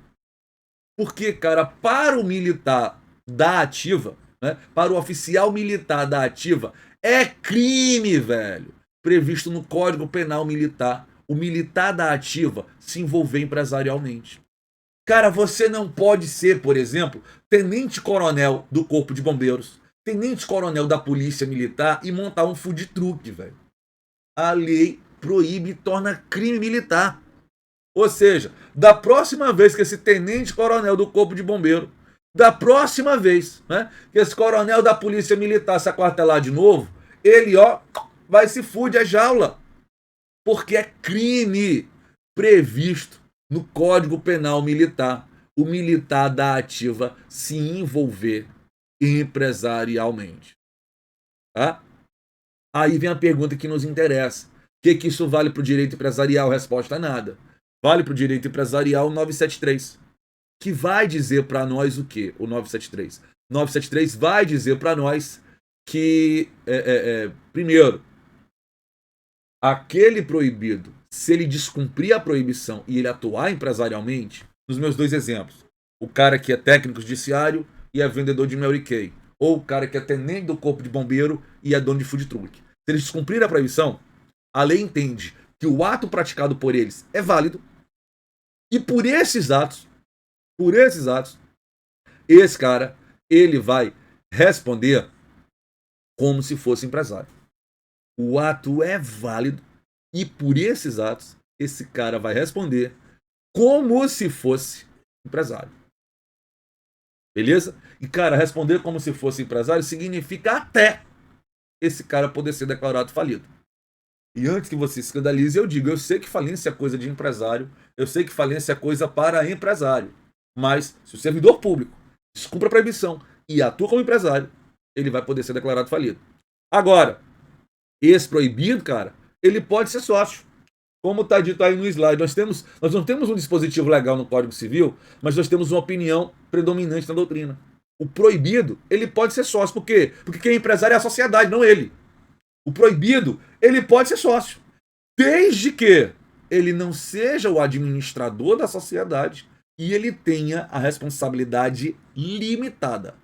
Porque, cara, para o militar da ativa, né, para o oficial militar da ativa, é crime, velho, previsto no Código Penal Militar, o militar da ativa se envolver empresarialmente. Cara, você não pode ser, por exemplo, tenente-coronel do Corpo de Bombeiros, tenente-coronel da Polícia Militar e montar um food truck, velho. A lei proíbe e torna crime militar. Ou seja, da próxima vez que esse tenente-coronel do Corpo de Bombeiro, da próxima vez, né, que esse coronel da Polícia Militar se aquartelar de novo, ele, ó, vai se fuder a jaula. Porque é crime previsto no Código Penal Militar o militar da ativa se envolver empresarialmente. Tá? Aí vem a pergunta que nos interessa. O que isso vale para o direito empresarial? Resposta: nada. Vale para o direito empresarial o 973, que vai dizer para nós o quê? O 973. 973 vai dizer para nós que, primeiro, aquele proibido, se ele descumprir a proibição e ele atuar empresarialmente, nos meus dois exemplos, o cara que é técnico judiciário e é vendedor de Mary Kay, ou o cara que é tenente do Corpo de Bombeiro e é dono de food truck. Se eles descumprirem a proibição, a lei entende que o ato praticado por eles é válido e por esses atos, esse cara, ele vai responder como se fosse empresário. O ato é válido e por esses atos, esse cara vai responder como se fosse empresário. Beleza? E, cara, responder como se fosse empresário significa até esse cara poder ser declarado falido. E antes que você se escandalize, eu digo, eu sei que falência é coisa de empresário, eu sei que falência é coisa para empresário. Mas, se o servidor público descumpre a proibição e atua como empresário, ele vai poder ser declarado falido. Agora, esse proibido, cara, ele pode ser sócio. Como está dito aí no slide, nós não temos um dispositivo legal no Código Civil, mas nós temos uma opinião predominante na doutrina. O proibido, ele pode ser sócio. Por quê? Porque quem é empresário é a sociedade, não ele. O proibido, ele pode ser sócio, desde que ele não seja o administrador da sociedade e ele tenha a responsabilidade limitada.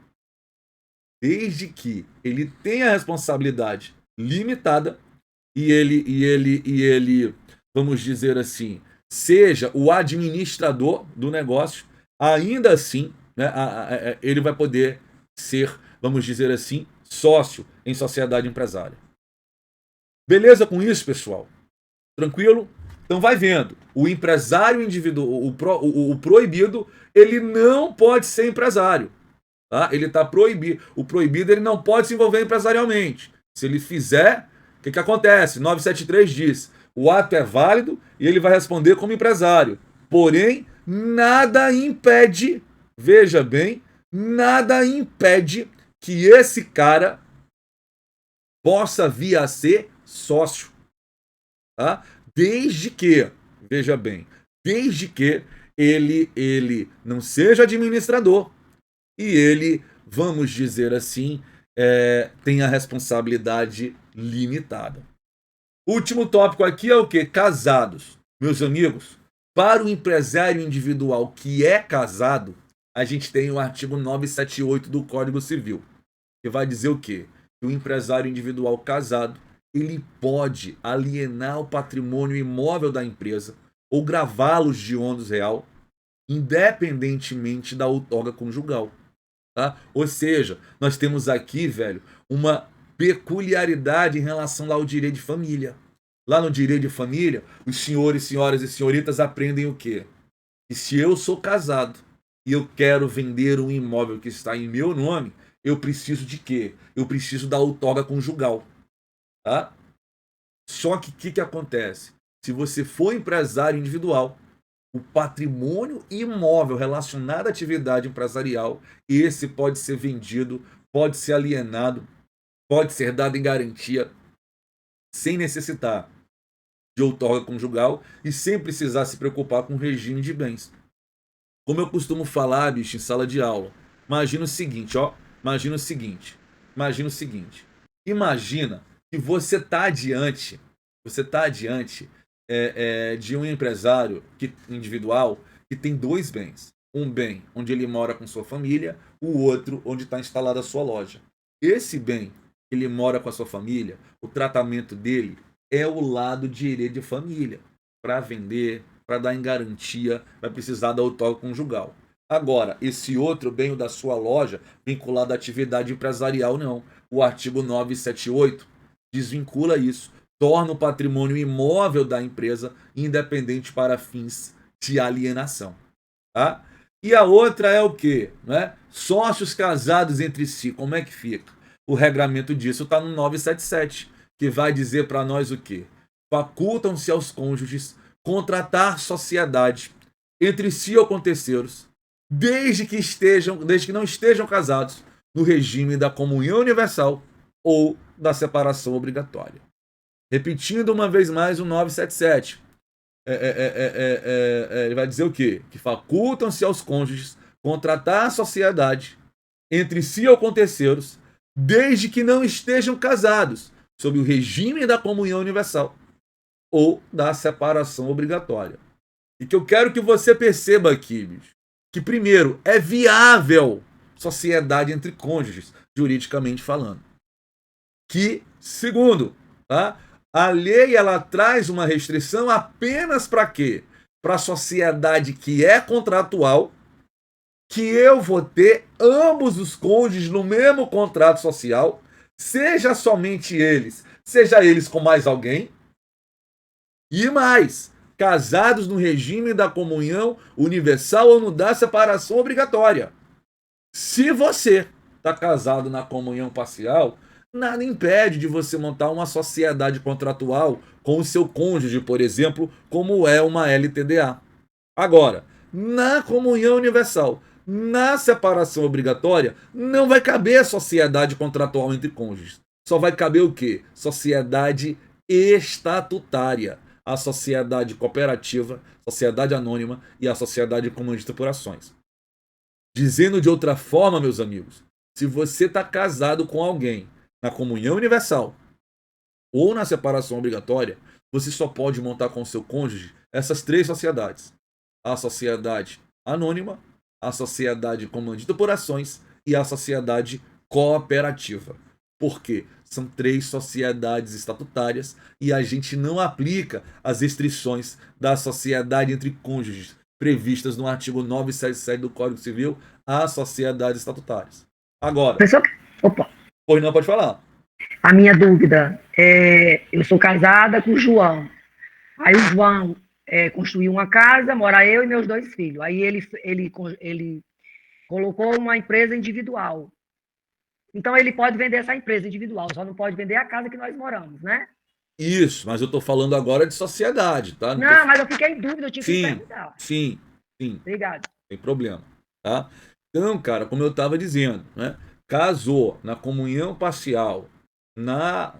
Desde que ele tenha a responsabilidade limitada e ele, vamos dizer assim, seja o administrador do negócio, ainda assim, né, ele vai poder ser, vamos dizer assim, sócio em sociedade empresária. Beleza com isso, pessoal? Tranquilo? Então vai vendo. O empresário individual, o proibido, ele não pode ser empresário. Tá? Ele está proibido. O proibido, ele não pode se envolver empresarialmente. Se ele fizer, o que acontece? 973 diz: o ato é válido e ele vai responder como empresário. Porém, nada impede, veja bem, nada impede que esse cara possa vir a ser sócio. Tá? Desde que, veja bem, desde que ele não seja administrador e ele, vamos dizer assim, tenha responsabilidade limitada. Último tópico aqui é o quê? Casados. Meus amigos, para o empresário individual que é casado, a gente tem o artigo 978 do Código Civil, que vai dizer o quê? Que o empresário individual casado, ele pode alienar o patrimônio imóvel da empresa ou gravá-los de ônus real, independentemente da outorga conjugal. Tá? Ou seja, nós temos aqui, velho, uma peculiaridade em relação ao direito de família. Lá no direito de família, os senhores, senhoras e senhoritas aprendem o quê? Que se eu sou casado e eu quero vender um imóvel que está em meu nome, eu preciso de quê? Eu preciso da outorga conjugal. Tá? Só que o que acontece? Se você for empresário individual, o patrimônio imóvel relacionado à atividade empresarial, esse pode ser vendido, pode ser alienado, pode ser dado em garantia, sem necessitar de outorga conjugal e sem precisar se preocupar com o regime de bens. Como eu costumo falar, bicho, em sala de aula, imagina o seguinte, ó. Imagina o seguinte. Imagina que você está adiante de um empresário individual que tem dois bens. Um bem onde ele mora com sua família, o outro onde está instalada a sua loja. Esse bem, ele mora com a sua família, o tratamento dele é o lado direito de família. Para vender, para dar em garantia, vai precisar da outorga conjugal. Agora, esse outro bem, o da sua loja, vinculado à atividade empresarial, não. O artigo 978 desvincula isso, torna o patrimônio imóvel da empresa independente para fins de alienação. Tá? E a outra é o quê? Né? Sócios casados entre si, como é que fica? O regramento disso está no 977, que vai dizer para nós o quê? Facultam-se aos cônjuges contratar sociedade entre si ou com terceiros, desde que não estejam casados, no regime da comunhão universal ou da separação obrigatória. Repetindo uma vez mais o 977. Ele vai dizer o quê? Que facultam-se aos cônjuges contratar sociedade entre si ou com terceiros, desde que não estejam casados, sob o regime da comunhão universal ou da separação obrigatória. E que eu quero que você perceba aqui, bicho, que primeiro, é viável sociedade entre cônjuges, juridicamente falando. Que, segundo, tá? A lei ela traz uma restrição apenas para quê? Para a sociedade que é contratual, que eu vou ter ambos os cônjuges no mesmo contrato social, seja somente eles, seja eles com mais alguém, e mais, casados no regime da comunhão universal ou no da separação obrigatória. Se você está casado na comunhão parcial, nada impede de você montar uma sociedade contratual com o seu cônjuge, por exemplo, como é uma LTDA. Agora, na comunhão universal, na separação obrigatória, não vai caber a sociedade contratual entre cônjuges. Só vai caber o quê? Sociedade estatutária. A sociedade cooperativa, sociedade anônima e a sociedade comandita por ações. Dizendo de outra forma, meus amigos, se você está casado com alguém na comunhão universal ou na separação obrigatória, você só pode montar com seu cônjuge essas três sociedades. A sociedade anônima, a sociedade comandita por ações e a sociedade cooperativa. Por quê? São três sociedades estatutárias e a gente não aplica as restrições da sociedade entre cônjuges previstas no artigo 977 do Código Civil às sociedades estatutárias. Agora... Opa. Pois não, pode falar. A minha dúvida é, eu sou casada com o João. Aí o João construiu uma casa, mora eu e meus dois filhos. Aí ele colocou uma empresa individual. Então, ele pode vender essa empresa individual, só não pode vender a casa que nós moramos, né? Isso, mas eu estou falando agora de sociedade, tá? Não, mas eu fiquei em dúvida, eu tive que perguntar. Sim. Obrigado. Sem problema, tá? Então, cara, como eu estava dizendo, né? Casou na comunhão parcial, na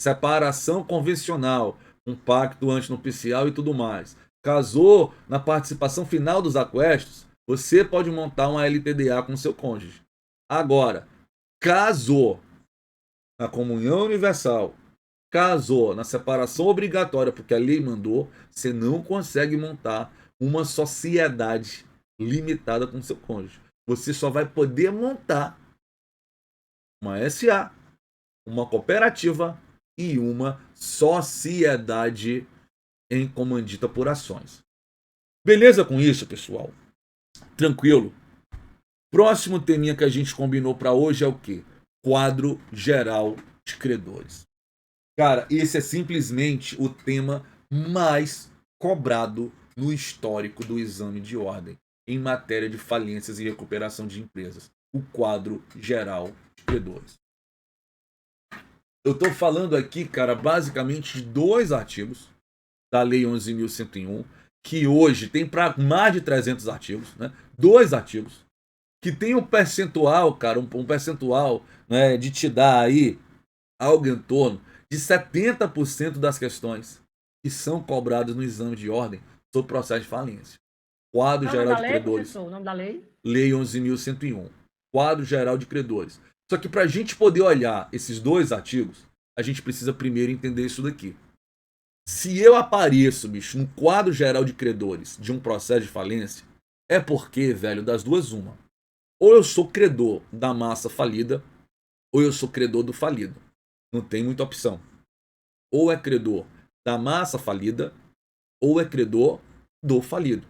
separação convencional, um pacto antinupcial e tudo mais. Casou na participação final dos aquestos, você pode montar uma LTDA com seu cônjuge. Agora, casou na comunhão universal, casou na separação obrigatória, porque a lei mandou, você não consegue montar uma sociedade limitada com seu cônjuge. Você só vai poder montar uma SA, uma cooperativa e uma sociedade em comandita por ações. Beleza com isso, pessoal? Tranquilo? Próximo teminha que a gente combinou para hoje é o quê? Quadro geral de credores. Cara, esse é simplesmente o tema mais cobrado no histórico do exame de ordem em matéria de falências e recuperação de empresas. O quadro geral de credores. Eu estou falando aqui, cara, basicamente de 2 artigos da Lei 11.101, que hoje tem para mais de 300 artigos, né? 2 artigos, que tem um percentual, cara, um percentual, né, de te dar aí algo em torno de 70% das questões que são cobradas no exame de ordem sobre processo de falência. Quadro geral de credores. O nome da lei? Lei 11.101. Quadro geral de credores. Só que para a gente poder olhar esses 2 artigos, a gente precisa primeiro entender isso daqui. Se eu apareço, bicho, no quadro geral de credores de um processo de falência, é porque, velho, das duas uma. Ou eu sou credor da massa falida, ou eu sou credor do falido. Não tem muita opção. Ou é credor da massa falida, ou é credor do falido.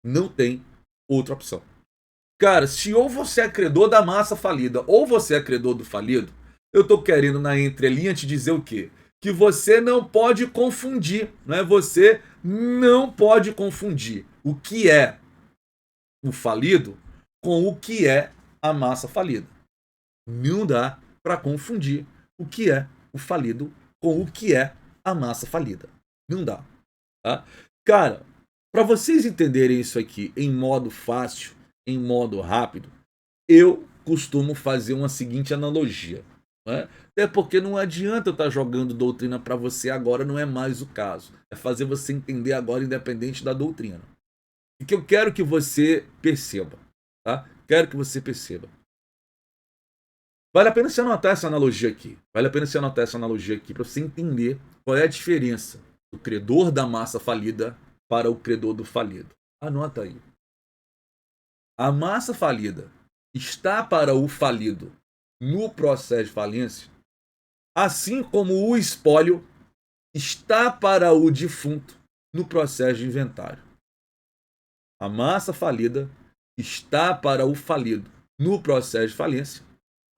Não tem outra opção. Cara, se ou você é credor da massa falida, ou você é credor do falido, eu tô querendo na entrelinha te dizer o quê? Que você não pode confundir, né? Você não pode confundir o que é o falido com o que é a massa falida. Não dá para confundir o que é o falido com o que é a massa falida. Não dá. Tá? Cara, para vocês entenderem isso aqui em modo fácil, em modo rápido, eu costumo fazer uma seguinte analogia. Né? Até porque não adianta eu estar jogando doutrina para você agora, não é mais o caso. É fazer você entender agora independente da doutrina. E que eu quero que você perceba. Tá? Quero que você perceba. Vale a pena você anotar essa analogia aqui. Vale a pena você anotar essa analogia aqui para você entender qual é a diferença do credor da massa falida para o credor do falido. Anota aí. A massa falida está para o falido no processo de falência, assim como o espólio está para o defunto no processo de inventário. A massa falida está para o falido no processo de falência,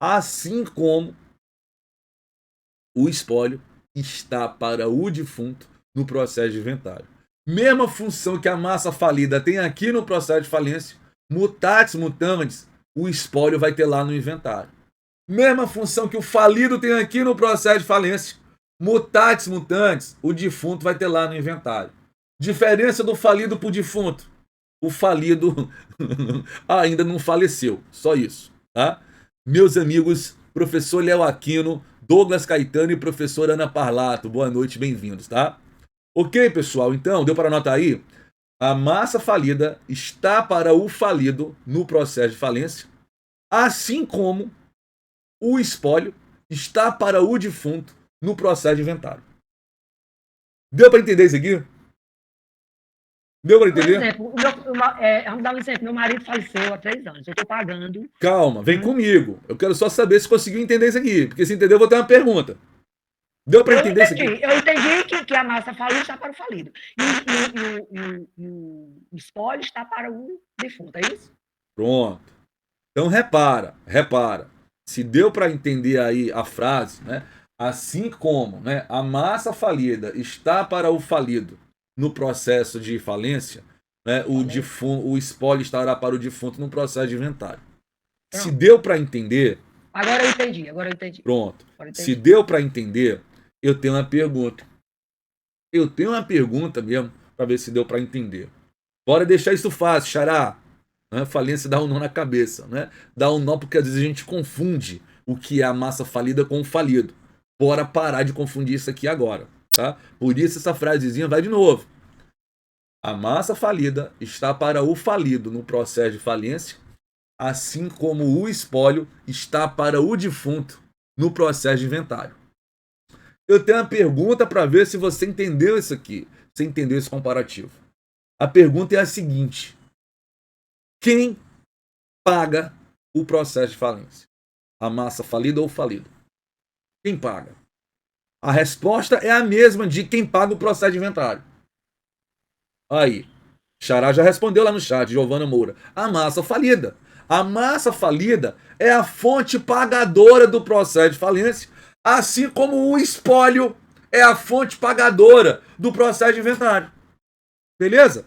assim como o espólio está para o defunto no processo de inventário. Mesma função que a massa falida tem aqui no processo de falência, mutatis mutandis, o espólio vai ter lá no inventário. Mesma função que o falido tem aqui no processo de falência, mutatis mutandis, o defunto vai ter lá no inventário. Diferença do falido para o defunto: o falido ainda não faleceu. Só isso, tá? Meus amigos, professor Léo Aquino, Douglas Caetano e professora Ana Parlato, boa noite, bem-vindos, tá? Ok, pessoal, então, deu para anotar aí? A massa falida está para o falido no processo de falência, assim como o espólio está para o defunto no processo de inventário. Deu para entender isso aqui? Deu para entender? Por exemplo, vamos dar um exemplo. Meu marido faleceu há 3 anos. Eu estou pagando. Calma, vem comigo. Eu quero só saber se conseguiu entender isso aqui. Porque se entendeu, eu vou ter uma pergunta. Deu para entender isso aqui? Eu entendi que a massa falida está para o falido. E o espólio está para o defunto, é isso? Pronto. Então repara. Se deu para entender aí a frase, né? Assim como, né, a massa falida está para o falido no processo de falência, né, o espólio estará para o defunto no processo de inventário. Pronto. Se deu para entender... Agora eu entendi. Pronto. Agora eu entendi. Se deu para entender, eu tenho uma pergunta. Eu tenho uma pergunta mesmo para ver se deu para entender. Bora deixar isso fácil, xará. Né? Falência dá um nó na cabeça, né? Dá um nó porque às vezes a gente confunde o que é a massa falida com o falido. Bora parar de confundir isso aqui agora, tá? Por isso essa frasezinha vai de novo. A massa falida está para o falido no processo de falência, assim como o espólio está para o defunto no processo de inventário. Eu tenho uma pergunta para ver se você entendeu isso aqui, se entendeu esse comparativo. A pergunta é a seguinte: quem paga o processo de falência? A massa falida ou o falido? Quem paga? A resposta é a mesma de quem paga o processo de inventário. Aí, Xará já respondeu lá no chat, Giovana Moura. A massa falida. A massa falida é a fonte pagadora do processo de falência, assim como o espólio é a fonte pagadora do processo de inventário. Beleza?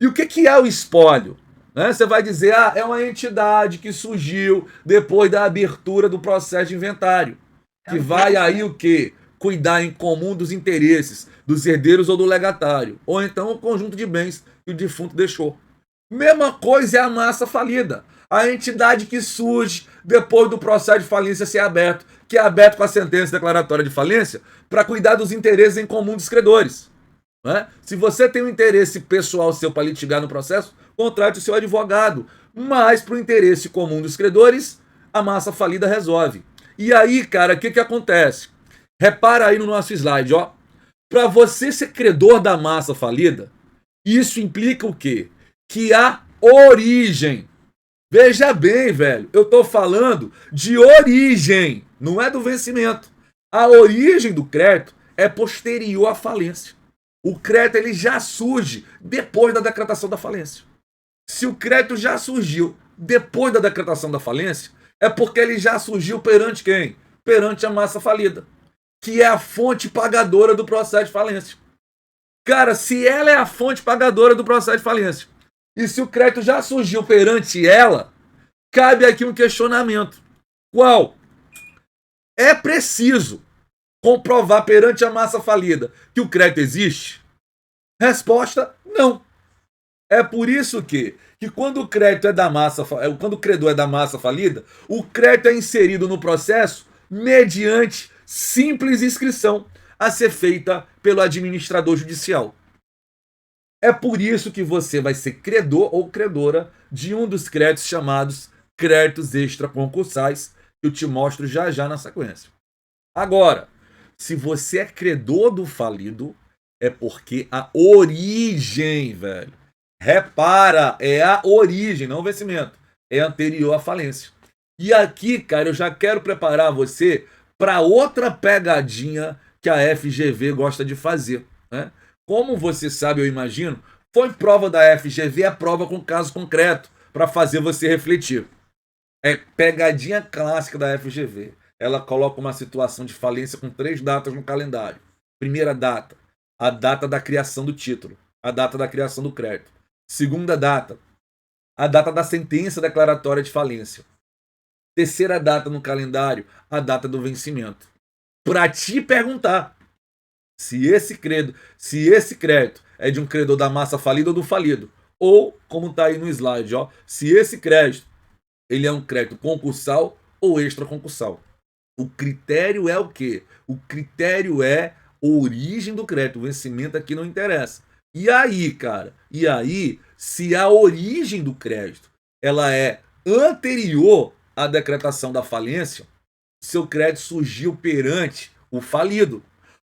E o que é o espólio? Né? Você vai dizer, é uma entidade que surgiu depois da abertura do processo de inventário, que vai aí o quê? Cuidar em comum dos interesses dos herdeiros ou do legatário, ou então o conjunto de bens que o defunto deixou. Mesma coisa é a massa falida, a entidade que surge depois do processo de falência ser aberto, que é aberto com a sentença declaratória de falência para cuidar dos interesses em comum dos credores. Né? Se você tem um interesse pessoal seu para litigar no processo, contrate o seu advogado, mas para o interesse comum dos credores, a massa falida resolve. E aí, cara, o que acontece? Repara aí no nosso slide, ó. Para você ser credor da massa falida, isso implica o quê? Que há origem. Veja bem, velho, eu tô falando de origem, não é do vencimento. A origem do crédito é posterior à falência. O crédito ele já surge depois da decretação da falência. Se o crédito já surgiu depois da decretação da falência, é porque ele já surgiu perante quem? Perante a massa falida, que é a fonte pagadora do processo de falência. Cara, se ela é a fonte pagadora do processo de falência, e se o crédito já surgiu perante ela, cabe aqui um questionamento. Qual? É preciso comprovar perante a massa falida que o crédito existe? Resposta, não. É por isso que quando o crédito é da massa, quando o credor é da massa falida, o crédito é inserido no processo mediante simples inscrição a ser feita pelo administrador judicial. É por isso que você vai ser credor ou credora de um dos créditos chamados créditos extraconcursais, que eu te mostro já já na sequência. Agora, se você é credor do falido, é porque a origem, velho, repara, é a origem, não o vencimento, é anterior à falência. E aqui, cara, eu já quero preparar você para outra pegadinha que a FGV gosta de fazer, né? Como você sabe, eu imagino, foi prova da FGV, a prova com caso concreto, para fazer você refletir. É pegadinha clássica da FGV. Ela coloca uma situação de falência com 3 datas no calendário. Primeira data, a data da criação do título, a data da criação do crédito. Segunda data, a data da sentença declaratória de falência. Terceira data no calendário, a data do vencimento. Para te perguntar se esse crédito é de um credor da massa falida ou do falido. Ou, como está aí no slide, ó, se esse crédito ele é um crédito concursal ou extraconcursal. O critério é o quê? O critério é a origem do crédito. O vencimento aqui não interessa. E aí, cara? E aí, se a origem do crédito ela é anterior à decretação da falência, seu crédito surgiu perante o falido.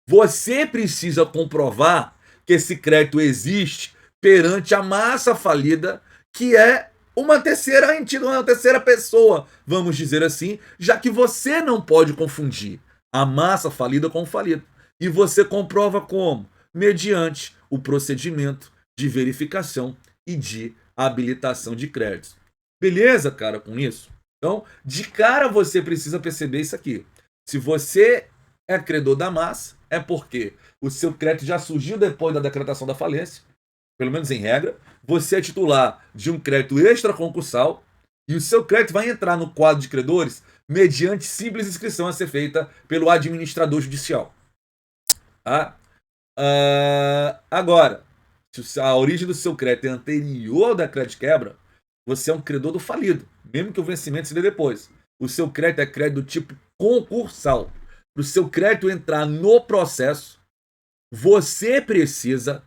Você precisa comprovar que esse crédito existe perante a massa falida, que é uma terceira entidade, uma terceira pessoa, vamos dizer assim, já que você não pode confundir a massa falida com o falido. E você comprova como? Mediante o procedimento de verificação e de habilitação de créditos. Beleza, cara, com isso? Então, de cara você precisa perceber isso aqui. Se você é credor da massa, é porque o seu crédito já surgiu depois da decretação da falência, pelo menos em regra. Você é titular de um crédito extraconcursal e o seu crédito vai entrar no quadro de credores mediante simples inscrição a ser feita pelo administrador judicial. Tá? Agora, se a origem do seu crédito é anterior da crédito quebra, você é um credor do falido, mesmo que o vencimento se dê depois. O seu crédito é crédito do tipo concursal. Para o seu crédito entrar no processo, você precisa,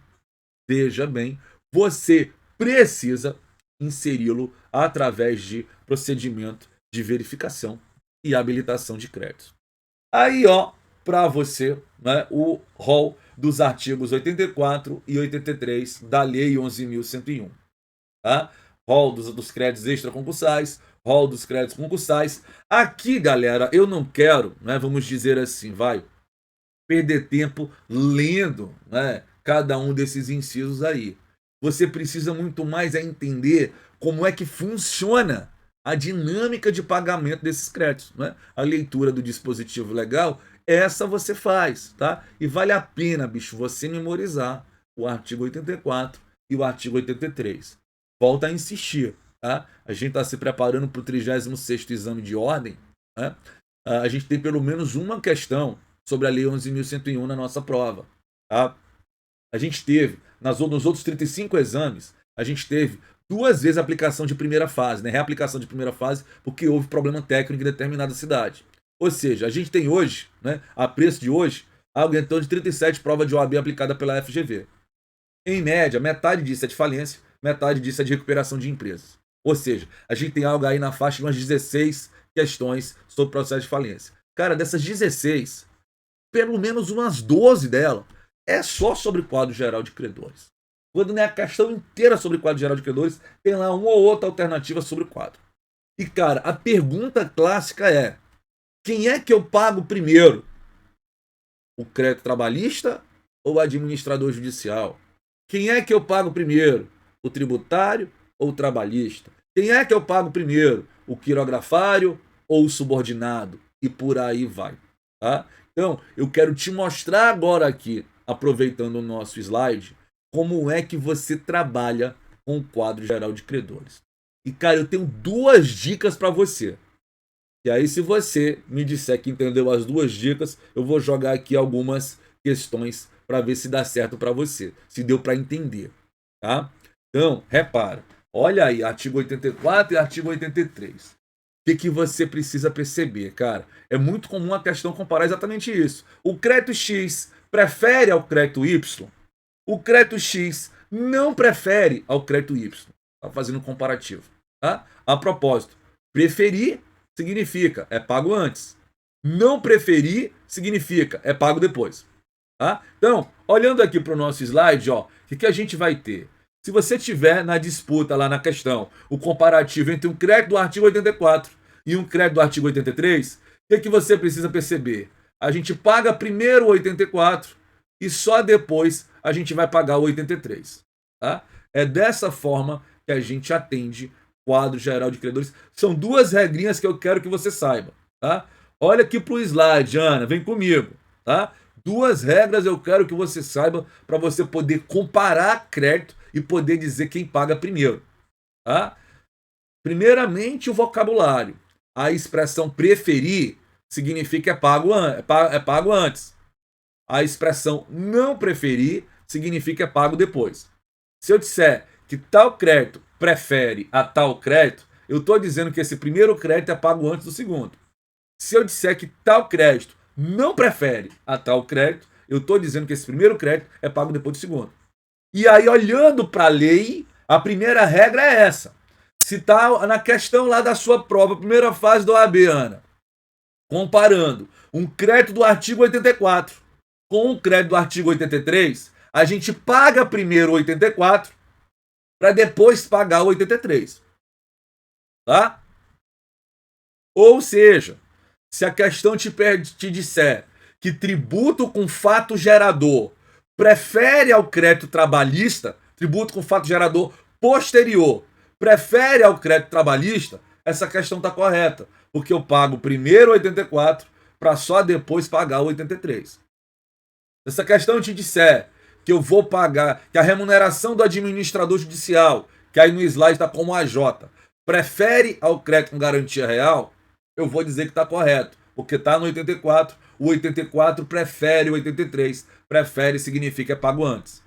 veja bem, você precisa inseri-lo através de procedimento de verificação e habilitação de crédito. Aí, ó, para você, né, o rol dos artigos 84 e 83 da Lei 11.101. Tá? Rol dos créditos extraconcursais, rol dos créditos concursais. Aqui, galera, eu não quero, né, vamos dizer assim, perder tempo lendo, né, cada um desses incisos aí. você precisa muito mais entender como é que funciona a dinâmica de pagamento desses créditos, né? A leitura do dispositivo legal, essa você faz, tá? E vale a pena, bicho, você memorizar o artigo 84 e o artigo 83. Volta a insistir, tá? A gente está se preparando para o 36º exame de ordem, né? A gente tem pelo menos uma questão sobre a Lei 11.101 na nossa prova, tá? A gente teve, nos outros 35 exames, a gente teve 2 vezes a aplicação de primeira fase, né? Reaplicação de primeira fase, porque houve problema técnico em determinada cidade. Ou seja, a gente tem hoje, né, a preço de hoje, algo em torno de 37 provas de OAB aplicada pela FGV. Em média, metade disso é de falência, metade disso é de recuperação de empresas. Ou seja, a gente tem algo aí na faixa de umas 16 questões sobre processo de falência. Cara, dessas 16, pelo menos umas 12 delas é só sobre quadro geral de credores. Quando não é a questão inteira sobre quadro geral de credores, tem lá uma ou outra alternativa sobre o quadro. E, cara, a pergunta clássica é: quem é que eu pago primeiro? O crédito trabalhista ou o administrador judicial? Quem é que eu pago primeiro? O tributário ou o trabalhista? Quem é que eu pago primeiro? O quirografário ou o subordinado? E por aí vai, tá? Então, eu quero te mostrar agora aqui, aproveitando o nosso slide, como é que você trabalha com o quadro geral de credores. E, cara, eu tenho 2 dicas para você. E aí, se você me disser que entendeu as 2 dicas, eu vou jogar aqui algumas questões para ver se dá certo para você, se deu para entender, tá? Então, repara, olha aí, artigo 84 e artigo 83. O que você precisa perceber, cara? É muito comum a questão comparar exatamente isso. O crédito X prefere ao crédito Y. O crédito X não prefere ao crédito Y. Está fazendo um comparativo, tá? A propósito, preferir significa é pago antes. Não preferir significa é pago depois. Tá? Então, olhando aqui para o nosso slide, ó, o que a gente vai ter? Se você tiver na disputa lá na questão o comparativo entre um crédito do artigo 84 e um crédito do artigo 83, o que você precisa perceber? A gente paga primeiro o 84 e só depois a gente vai pagar o 83. Tá? É dessa forma que a gente atende quadro geral de credores. São 2 regrinhas que eu quero que você saiba. Tá? Olha aqui para o slide, Ana, vem comigo. Tá? 2 regras eu quero que você saiba para você poder comparar crédito e poder dizer quem paga primeiro. Tá? Primeiramente, o vocabulário. A expressão preferir significa é pago antes. A expressão não preferir significa é pago depois. Se eu disser que tal crédito prefere a tal crédito, eu estou dizendo que esse primeiro crédito é pago antes do segundo. Se eu disser que tal crédito não prefere a tal crédito, eu estou dizendo que esse primeiro crédito é pago depois do segundo. E aí, olhando para a lei, a primeira regra é essa. Se está na questão lá da sua prova, primeira fase do OAB, Ana, comparando um crédito do artigo 84 com o crédito do artigo 83, a gente paga primeiro o 84 para depois pagar o 83. Tá? Ou seja, se a questão te disser que tributo com fato gerador prefere ao crédito trabalhista, tributo com fato gerador posterior prefere ao crédito trabalhista, essa questão está correta, porque eu pago primeiro o 84 para só depois pagar o 83. Se essa questão te disser que eu vou pagar, que a remuneração do administrador judicial, que aí no slide está como AJ, prefere ao crédito com garantia real, eu vou dizer que está correto, porque está no 84, o 84 prefere o 83, prefere significa é pago antes.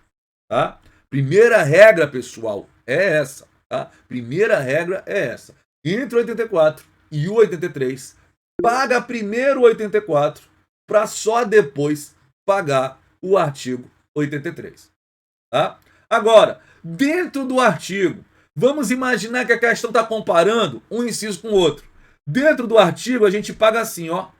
Tá? Primeira regra, pessoal, é essa. Tá? Primeira regra é essa. Entre o 84 e o 83, paga primeiro o 84 para só depois pagar o artigo 83. Tá? Agora, dentro do artigo, vamos imaginar que a questão está comparando um inciso com o outro. Dentro do artigo, a gente paga assim, ó.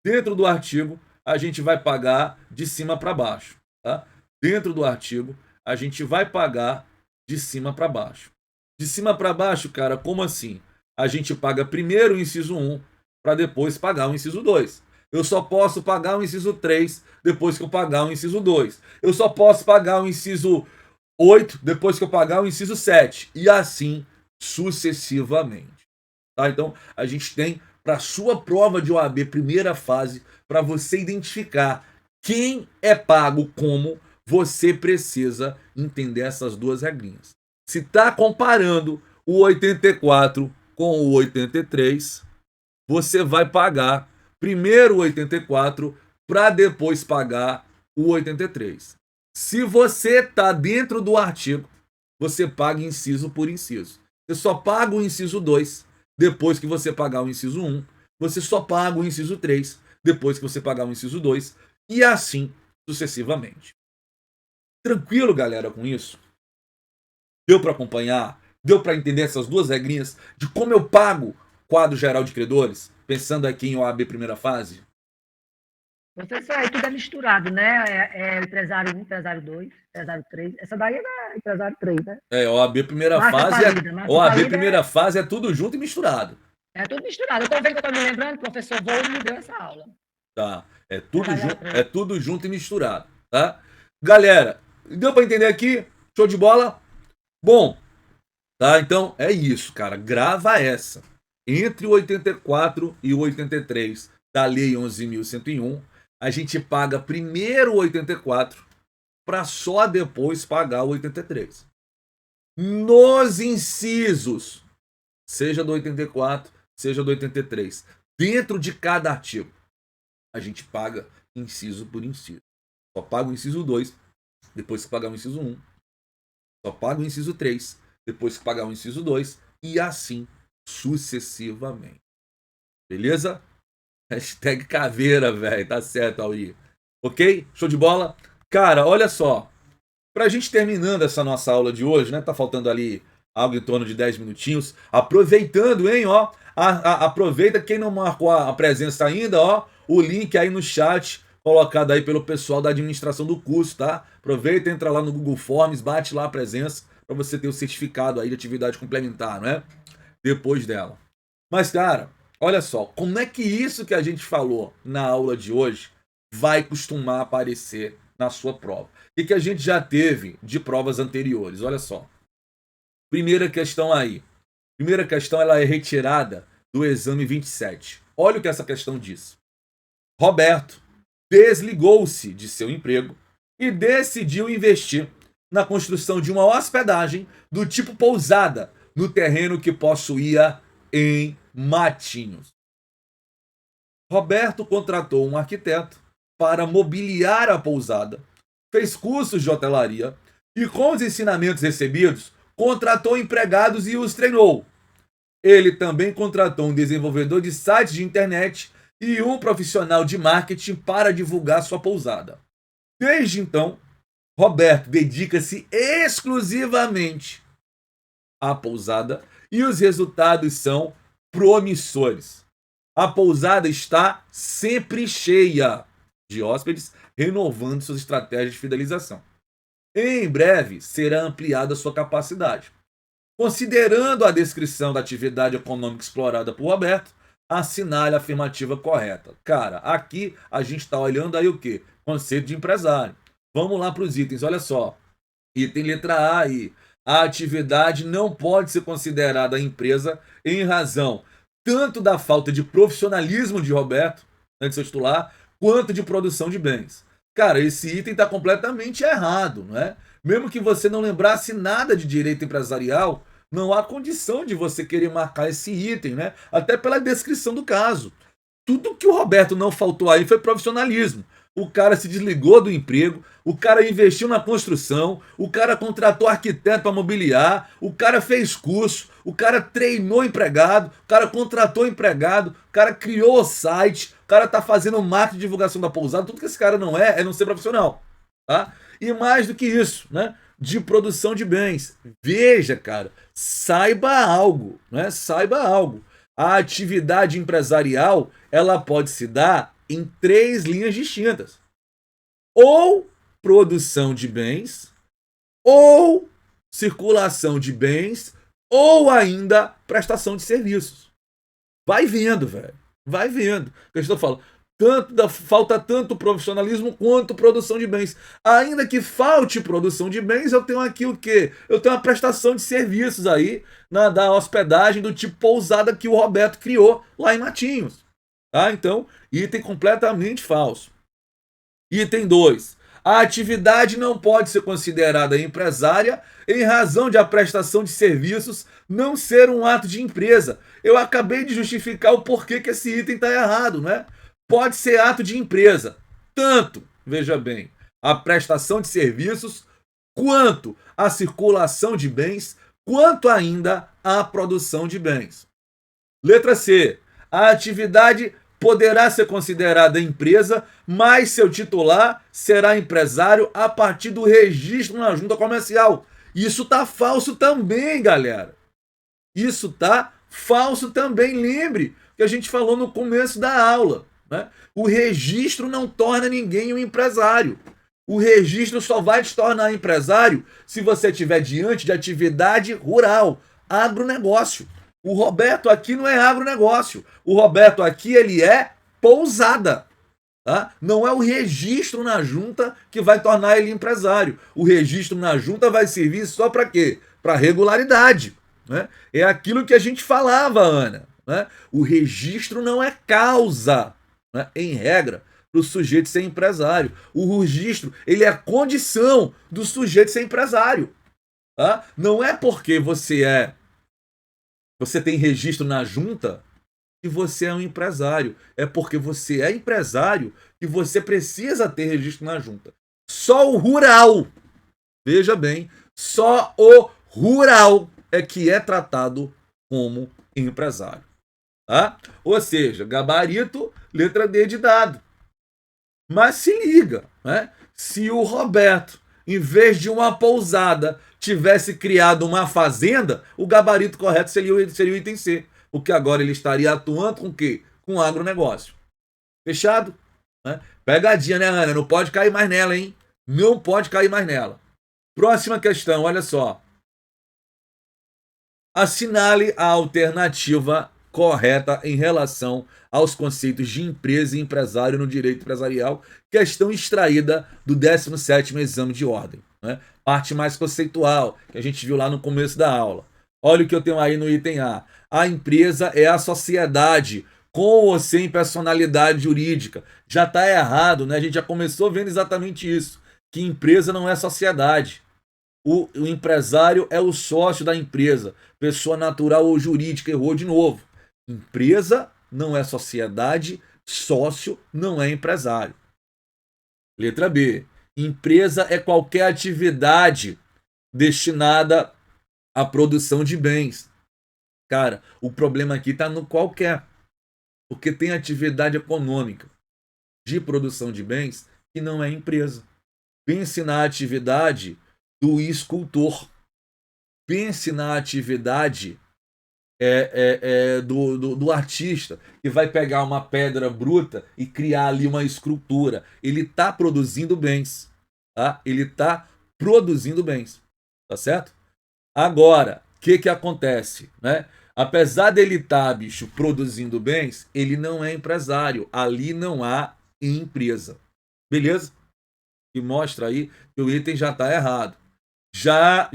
Dentro do artigo, a gente vai pagar de cima para baixo. Tá? Dentro do artigo, a gente vai pagar de cima para baixo. De cima para baixo, cara, como assim? A gente paga primeiro o inciso 1 para depois pagar o inciso 2. Eu só posso pagar o inciso 3 depois que eu pagar o inciso 2. Eu só posso pagar o inciso 8 depois que eu pagar o inciso 7. E assim sucessivamente. Tá? Então, a gente tem para sua prova de OAB primeira fase, para você identificar quem é pago como, você precisa entender essas duas regrinhas. Se está comparando o 84 com o 83, você vai pagar primeiro o 84 para depois pagar o 83. Se você está dentro do artigo, você paga inciso por inciso. Você só paga o inciso 2 depois que você pagar o inciso 1. Você só paga o inciso 3 depois que você pagar o inciso 2. E assim sucessivamente. Tranquilo, galera, com isso? Deu para acompanhar? Deu para entender essas duas regrinhas de como eu pago quadro geral de credores? Pensando aqui em OAB primeira fase? Professor, aí tudo é misturado, né? É empresário 1, empresário 2, empresário 3. Essa daí é da empresário 3, né? OAB primeira Marca fase falida, marca OAB falida primeira fase é tudo junto e misturado. é tudo misturado. Eu tô vendo que eu tô me lembrando, o professor Vou me deu essa aula. Tá? É tudo junto e misturado, tá? Galera, deu para entender aqui? Show de bola? Bom, tá? Então é isso, cara. Grava essa. Entre o 84 e o 83 da Lei 11.101, a gente paga primeiro o 84 para só depois pagar o 83. Nos incisos, seja do 84, seja do 83, dentro de cada artigo, a gente paga inciso por inciso. Só paga o inciso 2 depois que pagar o inciso 1. Só paga o inciso 3 depois que pagar o inciso 2 e assim sucessivamente. Beleza? Hashtag caveira, velho. Tá certo, Auri. Ok? Show de bola? Cara, olha só. Pra gente terminando essa nossa aula de hoje, né? Tá faltando ali algo em torno de 10 minutinhos. Aproveitando, hein, ó. Aproveita quem não marcou a presença ainda, ó. O link aí no chat, colocado aí pelo pessoal da administração do curso, tá? Aproveita, entra lá no Google Forms, bate lá a presença para você ter o certificado aí de atividade complementar, né? Depois dela. Mas, cara, olha só, como é que isso que a gente falou na aula de hoje vai costumar aparecer na sua prova? O que a gente já teve de provas anteriores? Olha só. Primeira questão aí. Primeira questão, ela é retirada do exame 27. Olha o que essa questão diz. Roberto desligou-se de seu emprego e decidiu investir na construção de uma hospedagem do tipo pousada no terreno que possuía em Matinhos. Roberto contratou um arquiteto para mobiliar a pousada, fez cursos de hotelaria e, com os ensinamentos recebidos, contratou empregados e os treinou. Ele também contratou um desenvolvedor de sites de internet e um profissional de marketing para divulgar sua pousada. Desde então, Roberto dedica-se exclusivamente à pousada e os resultados são promissores. A pousada está sempre cheia de hóspedes, renovando suas estratégias de fidelização. Em breve, será ampliada sua capacidade. Considerando a descrição da atividade econômica explorada por Roberto, assinale a afirmativa correta. Cara, aqui a gente está olhando aí o quê? Conceito de empresário. Vamos lá para os itens, olha só. Item letra A aí. A atividade não pode ser considerada empresa em razão tanto da falta de profissionalismo de Roberto, antes de seu titular, quanto de produção de bens. Cara, esse item está completamente errado, não é? Mesmo que você não lembrasse nada de direito empresarial, não há condição de você querer marcar esse item, né? Até pela descrição do caso. Tudo que o Roberto não faltou aí foi profissionalismo. O cara se desligou do emprego, o cara investiu na construção, o cara contratou arquiteto para mobiliar, o cara fez curso, o cara treinou empregado, o cara contratou empregado, o cara criou o site, o cara tá fazendo marketing de divulgação da pousada. Tudo que esse cara não é não ser profissional, tá? E mais do que isso, né? De produção de bens. Veja, cara, saiba algo, né? Saiba algo. A atividade empresarial, ela pode se dar em 3 linhas distintas. Ou produção de bens, ou circulação de bens, ou ainda prestação de serviços. Vai vendo, velho. Vai vendo. Eu estou falando. falta tanto profissionalismo quanto produção de bens. Ainda que falte produção de bens, eu tenho aqui o quê? Eu tenho uma prestação de serviços aí da hospedagem do tipo pousada que o Roberto criou lá em Matinhos. Tá? Então, item completamente falso. Item 2. A atividade não pode ser considerada empresária em razão de a prestação de serviços não ser um ato de empresa. Eu acabei de justificar o porquê que esse item está errado, né? Pode ser ato de empresa, tanto, veja bem, a prestação de serviços, quanto a circulação de bens, quanto ainda a produção de bens. Letra C. A atividade poderá ser considerada empresa, mas seu titular será empresário a partir do registro na junta comercial. Isso tá falso também, galera. Isso tá falso também. Lembre que a gente falou no começo da aula, né? O registro não torna ninguém um empresário. O registro só vai te tornar empresário se você estiver diante de atividade rural, agronegócio. O Roberto aqui não é agronegócio. O Roberto aqui, ele é pousada. Tá? Não é o registro na junta que vai tornar ele empresário. O registro na junta vai servir só para quê? Para regularidade. Né? É aquilo que a gente falava, Ana. Né? O registro não é causa, né? Em regra, para o sujeito ser empresário. O registro, ele é condição do sujeito ser empresário. Tá? Não é porque você tem registro na junta que você é um empresário. É porque você é empresário que você precisa ter registro na junta. Só o rural, veja bem, só o rural é que é tratado como empresário. Tá? Ou seja, gabarito, letra D de dado. Mas se liga, né? Se o Roberto, em vez de uma pousada, tivesse criado uma fazenda, o gabarito correto seria o item C. Porque agora ele estaria atuando com o quê? Com agronegócio. Fechado? Né? Pegadinha, né, Ana? Não pode cair mais nela, hein? Não pode cair mais nela. Próxima questão, olha só. Assinale a alternativa correta em relação aos conceitos de empresa e empresário no direito empresarial, questão extraída do 17º exame de ordem. Né? Parte mais conceitual, que a gente viu lá no começo da aula. Olha o que eu tenho aí no item A. A empresa é a sociedade com ou sem personalidade jurídica. Já está errado, né? A gente já começou vendo exatamente isso, que empresa não é sociedade. O empresário é o sócio da empresa, pessoa natural ou jurídica, errou de novo. Empresa não é sociedade, sócio não é empresário. Letra B. Empresa é qualquer atividade destinada à produção de bens. Cara, o problema aqui está no qualquer. Porque tem atividade econômica de produção de bens que não é empresa. Pense na atividade do escultor. Pense na atividade do artista que vai pegar uma pedra bruta e criar ali uma escultura. Ele está produzindo bens. Tá? Ele está produzindo bens. Tá certo? Agora, o que acontece? Né? Apesar dele estar, produzindo bens, ele não é empresário. Ali não há empresa. Beleza? E mostra aí que o item já está errado. Já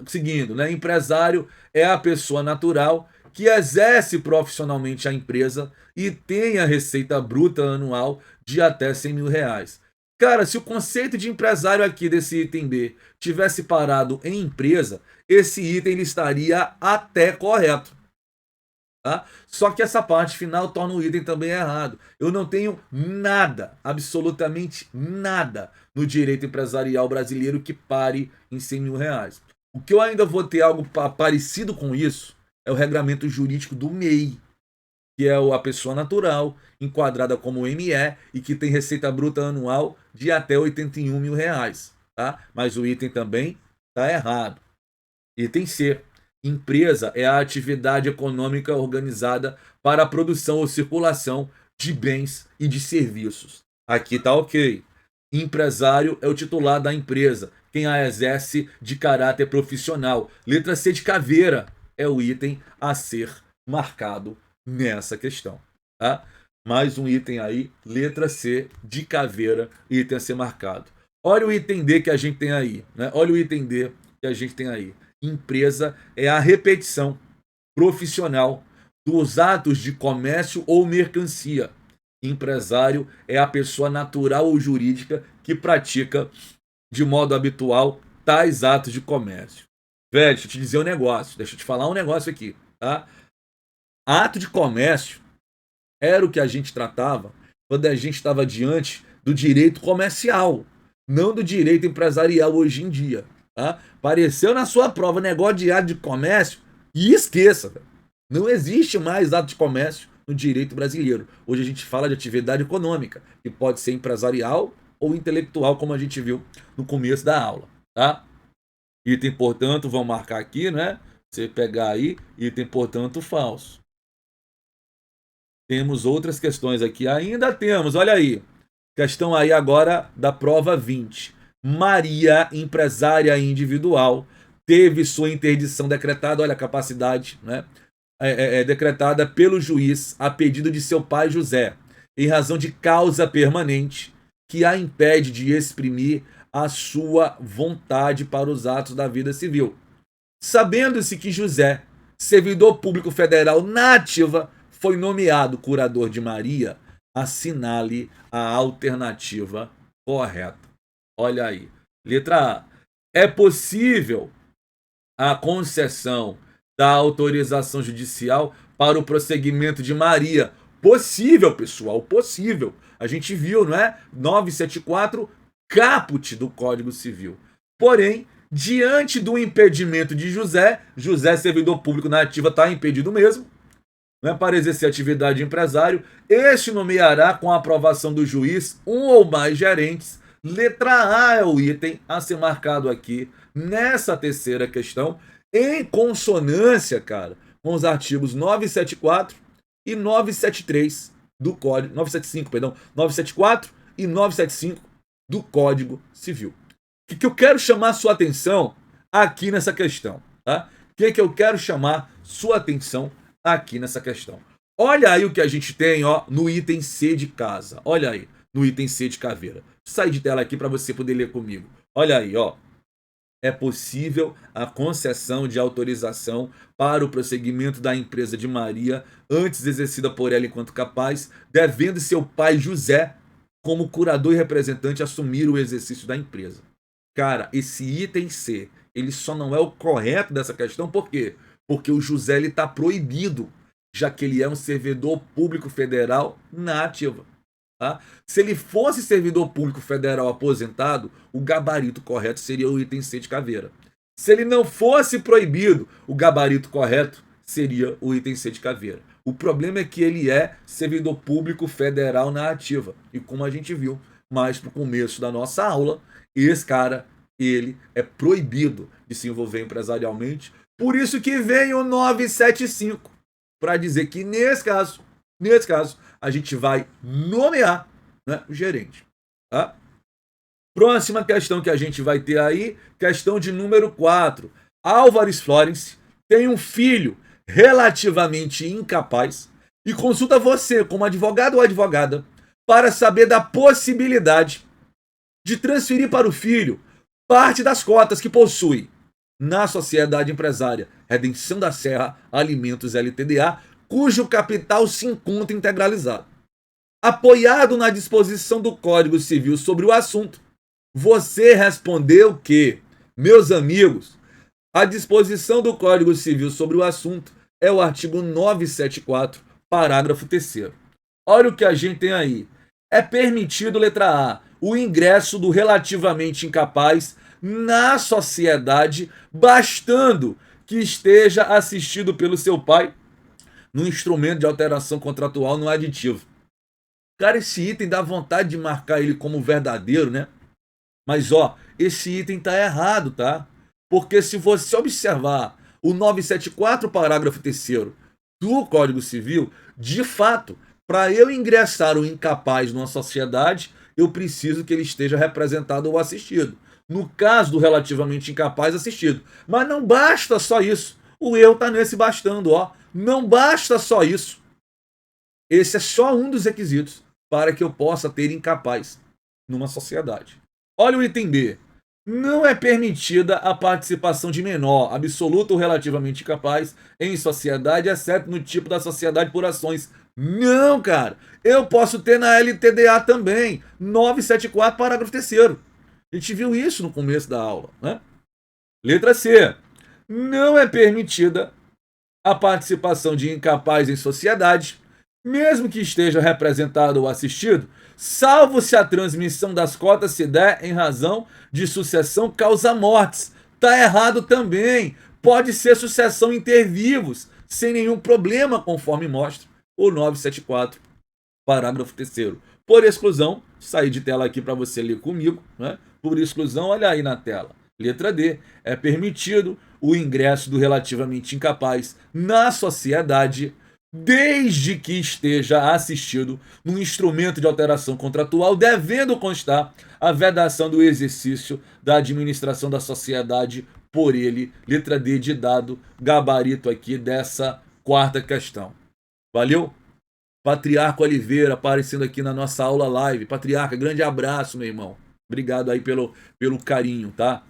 seguindo, né? Empresário é a pessoa natural que exerce profissionalmente a empresa e tem a receita bruta anual de até 100 mil reais. Cara, se o conceito de empresário aqui desse item B tivesse parado em empresa, esse item ele estaria até correto. Tá? Só que essa parte final torna o item também errado. Eu não tenho nada, absolutamente nada, no direito empresarial brasileiro que pare em 100 mil reais. O que eu ainda vou ter algo parecido com isso é o regramento jurídico do MEI, que é a pessoa natural, enquadrada como ME e que tem receita bruta anual de até 81 mil reais. Tá? Mas o item também está errado. Item C. Empresa é a atividade econômica organizada para a produção ou circulação de bens e de serviços. Aqui tá ok. Empresário é o titular da empresa, quem a exerce de caráter profissional. Letra C de caveira é o item a ser marcado nessa questão. Tá? Mais um item aí, letra C, de caveira, item a ser marcado. Olha o item D que a gente tem aí, né? Olha o item D que a gente tem aí. Empresa é a repetição profissional dos atos de comércio ou mercancia. Empresário é a pessoa natural ou jurídica que pratica de modo habitual tais atos de comércio. Velho, deixa eu te dizer um negócio, deixa eu te falar um negócio aqui, tá? Ato de comércio era o que a gente tratava quando a gente estava diante do direito comercial, não do direito empresarial hoje em dia. Tá? Apareceu na sua prova negócio de ato de comércio e esqueça. Véio. Não existe mais ato de comércio no direito brasileiro. Hoje a gente fala de atividade econômica, que pode ser empresarial ou intelectual, como a gente viu no começo da aula. Tá? Item, portanto, vamos marcar aqui, né? Você pegar aí, item, portanto, falso. Temos outras questões aqui. Ainda temos, olha aí. Questão aí agora da prova 20. Maria, empresária individual, teve sua interdição decretada, olha a capacidade, né? Decretada pelo juiz a pedido de seu pai José, em razão de causa permanente que a impede de exprimir a sua vontade para os atos da vida civil. Sabendo-se que José, servidor público federal na ativa, foi nomeado curador de Maria, assinale a alternativa correta. Olha aí. Letra A. É possível a concessão da autorização judicial para o prosseguimento de Maria. Possível, pessoal, possível. A gente viu, não é? 974, caput do Código Civil. Porém, diante do impedimento de José, servidor público na ativa, está impedido mesmo, né, para exercer atividade de empresário, este nomeará, com a aprovação do juiz, um ou mais gerentes. Letra A é o item a ser marcado aqui nessa terceira questão, em consonância, cara, com os artigos 974 e 973 do Código, 975, perdão, 974 e 975 do Código Civil. O que eu quero chamar sua atenção aqui nessa questão, tá? O que eu quero chamar sua atenção aqui nessa questão? Olha aí o que a gente tem, ó, no item C de casa. Olha aí, no item C de caveira. Sai de tela aqui para você poder ler comigo. Olha aí, ó. É possível a concessão de autorização para o prosseguimento da empresa de Maria, antes exercida por ela enquanto capaz, devendo seu pai José, como curador e representante, assumir o exercício da empresa. Cara, esse item C, ele só não é o correto dessa questão, por quê? Porque o José está proibido, já que ele é um servidor público federal na ativa. Tá? Se ele fosse servidor público federal aposentado, o gabarito correto seria o item C de caveira. Se ele não fosse proibido, o gabarito correto seria o item C de caveira. O problema é que ele é servidor público federal na ativa. E como a gente viu mais no começo da nossa aula, esse cara, ele é proibido de se envolver empresarialmente. Por isso que vem o 975, para dizer que nesse caso, a gente vai nomear, né, o gerente. Tá? Próxima questão que a gente vai ter aí, questão de número 4. Álvares Florence tem um filho relativamente incapaz e consulta você, como advogado ou advogada, para saber da possibilidade de transferir para o filho parte das cotas que possui na sociedade empresária Redenção da Serra Alimentos Ltda, cujo capital se encontra integralizado. Apoiado na disposição do Código Civil sobre o assunto, você respondeu que, meus amigos, a disposição do Código Civil sobre o assunto é o artigo 974, parágrafo 3º. Olha o que a gente tem aí. É permitido, letra A, o ingresso do relativamente incapaz na sociedade, bastando que esteja assistido pelo seu pai no instrumento de alteração contratual no aditivo. Cara, esse item dá vontade de marcar ele como verdadeiro, né? Mas, ó, esse item tá errado, tá? Porque se você observar o 974, parágrafo 3º do Código Civil, de fato, para eu ingressar o incapaz numa sociedade, eu preciso que ele esteja representado ou assistido. No caso do relativamente incapaz, assistido. Mas não basta só isso. O erro tá nesse bastando, ó. Não basta só isso. Esse é só um dos requisitos para que eu possa ter incapaz numa sociedade. Olha o item B. Não é permitida a participação de menor, absoluta ou relativamente incapaz, em sociedade, exceto no tipo da sociedade por ações. Não, cara. Eu posso ter na LTDA também. 974, parágrafo 3º. A gente viu isso no começo da aula, né? Letra C. Não é permitida a participação de incapaz em sociedade, mesmo que esteja representado ou assistido, salvo se a transmissão das cotas se der em razão de sucessão causa mortes. Tá errado também. Pode ser sucessão inter vivos, sem nenhum problema, conforme mostra o 974, parágrafo 3º. Por exclusão, saí de tela aqui para você ler comigo, né? Por exclusão, olha aí na tela. Letra D. É permitido o ingresso do relativamente incapaz na sociedade, desde que esteja assistido num instrumento de alteração contratual, devendo constar a vedação do exercício da administração da sociedade por ele. Letra D de dado, gabarito aqui dessa quarta questão. Valeu? Patriarca Oliveira aparecendo aqui na nossa aula live. Patriarca, grande abraço, meu irmão. Obrigado aí pelo carinho, tá?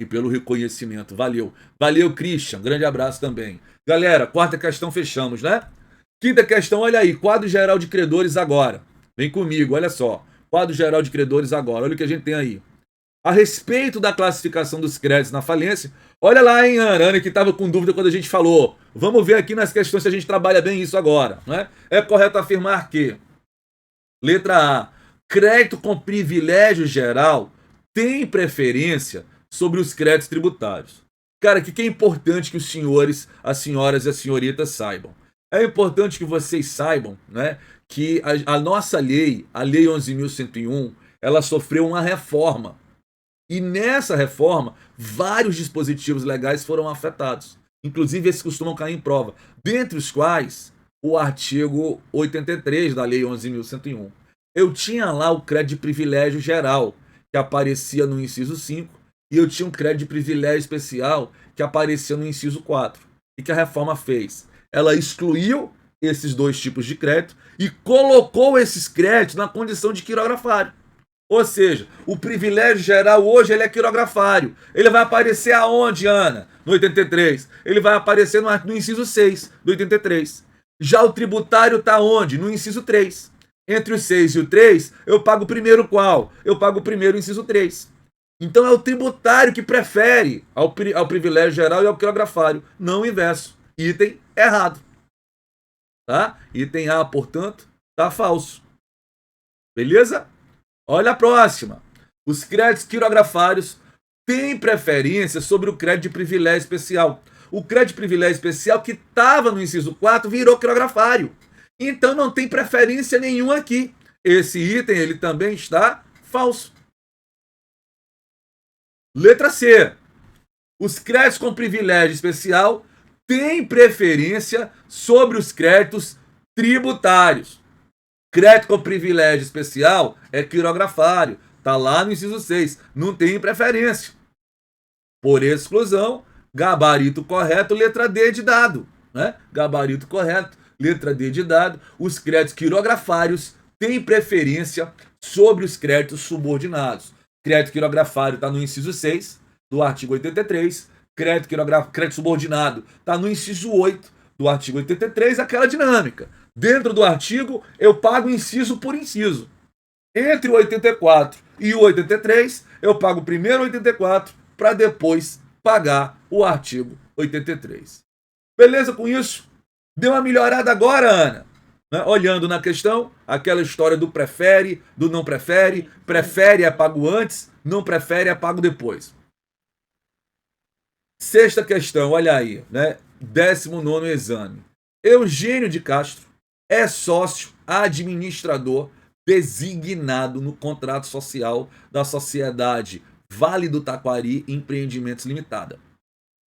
E pelo reconhecimento. Valeu. Valeu, Christian. Grande abraço também. Galera, quarta questão fechamos, né? Quinta questão, olha aí. Quadro geral de credores agora. Vem comigo, olha só. Quadro geral de credores agora. Olha o que a gente tem aí. A respeito da classificação dos créditos na falência, olha lá, hein, Ana, que estava com dúvida quando a gente falou. Vamos ver aqui nas questões se a gente trabalha bem isso agora, né? É correto afirmar que, letra A, crédito com privilégio geral tem preferência sobre os créditos tributários. Cara, o que é importante que os senhores, as senhoras e as senhoritas saibam? É importante que vocês saibam, né, que a nossa lei, a Lei 11.101, ela sofreu uma reforma. E nessa reforma, vários dispositivos legais foram afetados. Inclusive, esses costumam cair em prova. Dentre os quais, o artigo 83 da Lei 11.101. Eu tinha lá o crédito de privilégio geral, que aparecia no inciso 5, e eu tinha um crédito de privilégio especial, que aparecia no inciso 4. E que a reforma fez? Ela excluiu esses dois tipos de crédito e colocou esses créditos na condição de quirografário. Ou seja, o privilégio geral hoje ele é quirografário. Ele vai aparecer aonde, Ana? No 83. Ele vai aparecer no inciso 6 do 83. Já o tributário está onde? No inciso 3. Entre o 6 e o 3, eu pago primeiro qual? Eu pago primeiro o inciso 3. Então é o tributário que prefere ao privilégio geral e ao quirografário, não o inverso. Item errado. Tá? Item A, portanto, tá falso. Beleza? Olha a próxima. Os créditos quirografários têm preferência sobre o crédito de privilégio especial. O crédito de privilégio especial que estava no inciso 4 virou quirografário. Então não tem preferência nenhuma aqui. Esse item ele também está falso. Letra C. Os créditos com privilégio especial têm preferência sobre os créditos tributários. Crédito com privilégio especial é quirografário. Está lá no inciso 6. Não tem preferência. Por exclusão, gabarito correto, letra D de dado. Né? Gabarito correto, letra D de dado. Os créditos quirografários têm preferência sobre os créditos subordinados. Crédito quirografário está no inciso 6 do artigo 83. Crédito subordinado está no inciso 8 do artigo 83. Aquela dinâmica. Dentro do artigo, eu pago inciso por inciso. Entre o 84 e o 83, eu pago primeiro o 84 para depois pagar o artigo 83. Beleza com isso? Deu uma melhorada agora, Ana? Né? Olhando na questão, aquela história do prefere, do não prefere. Prefere é pago antes, não prefere é pago depois. Sexta questão, olha aí, né? 19º exame. Eugênio de Castro é sócio administrador designado no contrato social da sociedade Vale do Taquari Empreendimentos Limitada.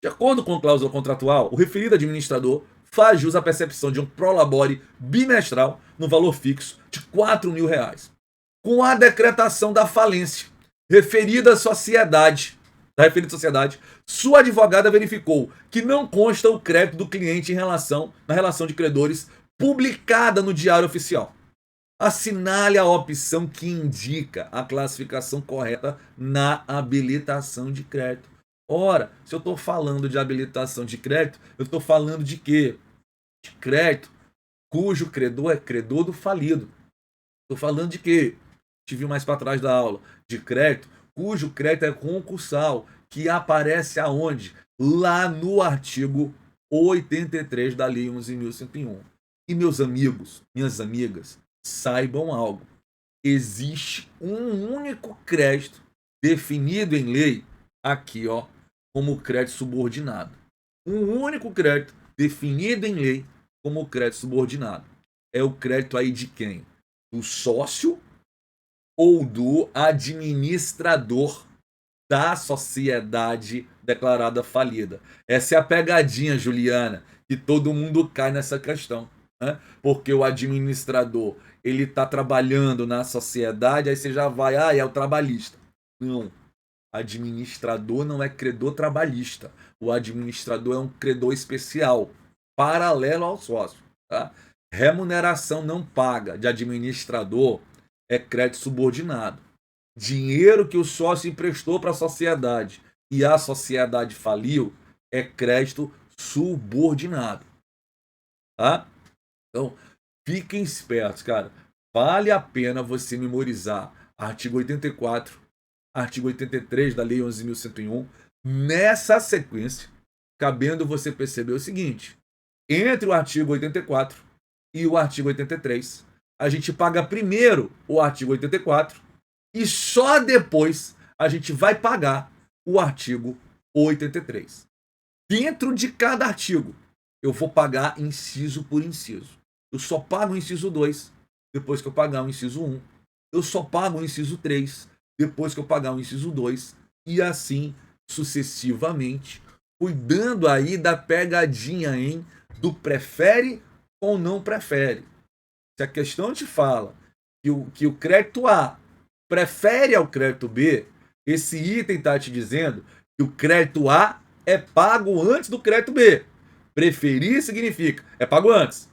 De acordo com a cláusula contratual, o referido administrador faz jus à percepção de um prolabore bimestral no valor fixo de R$4.000. Com a decretação da falência referida sociedade, sua advogada verificou que não consta o crédito do cliente na relação de credores publicada no Diário Oficial. Assinale a opção que indica a classificação correta na habilitação de crédito. Ora, se eu estou falando de habilitação de crédito, eu estou falando de quê? De crédito cujo credor é credor do falido. Estou falando de quê? Te vi mais para trás da aula. De crédito cujo crédito é concursal, que aparece aonde? Lá no artigo 83 da Lei 11.101. E meus amigos, minhas amigas, saibam algo. Existe um único crédito definido em lei, aqui, ó, como crédito subordinado. Um único crédito definido em lei como crédito subordinado. É o crédito aí de quem? Do sócio ou do administrador da sociedade declarada falida. Essa é a pegadinha, Juliana, que todo mundo cai nessa questão, né? Porque o administrador, ele está trabalhando na sociedade, aí você já vai, é o trabalhista. Não. Administrador não é credor trabalhista. O administrador é um credor especial, paralelo ao sócio. Tá? Remuneração não paga de administrador é crédito subordinado. Dinheiro que o sócio emprestou para a sociedade e a sociedade faliu é crédito subordinado. Tá? Então, fiquem espertos, cara. Vale a pena você memorizar artigo 84, artigo 83 da Lei 11.101, nessa sequência, cabendo você perceber o seguinte: entre o artigo 84 e o artigo 83, a gente paga primeiro o artigo 84 e só depois a gente vai pagar o artigo 83. Dentro de cada artigo, eu vou pagar inciso por inciso. Eu só pago o inciso 2 depois que eu pagar o inciso 1. Eu só pago o inciso 3 depois que eu pagar o inciso 2. E assim sucessivamente, cuidando aí da pegadinha, hein? Do prefere ou não prefere. Se a questão te fala que o crédito A prefere ao crédito B, esse item está te dizendo que o crédito A é pago antes do crédito B. Preferir significa é pago antes.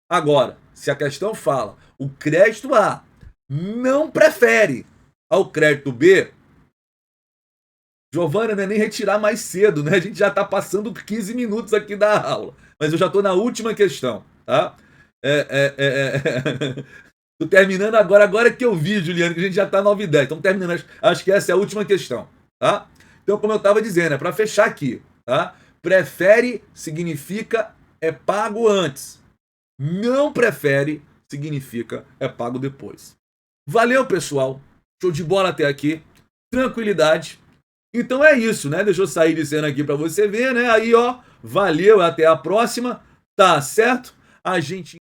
Agora, se a questão fala o crédito A não prefere ao crédito B, Giovana, não é nem retirar mais cedo, né? A gente já está passando 15 minutos aqui da aula. Mas eu já estou na última questão, tá? Tô terminando agora que eu vi, Juliano, que a gente já está 9h10. Estamos terminando, acho que essa é a última questão, tá? Então, como eu estava dizendo, é para fechar aqui, tá? Prefere significa é pago antes. Não prefere significa é pago depois. Valeu, pessoal. Show de bola até aqui. Tranquilidade. Então é isso, né? Deixa eu sair de cena aqui para você ver, né? Aí, ó, valeu, até a próxima. Tá certo? A gente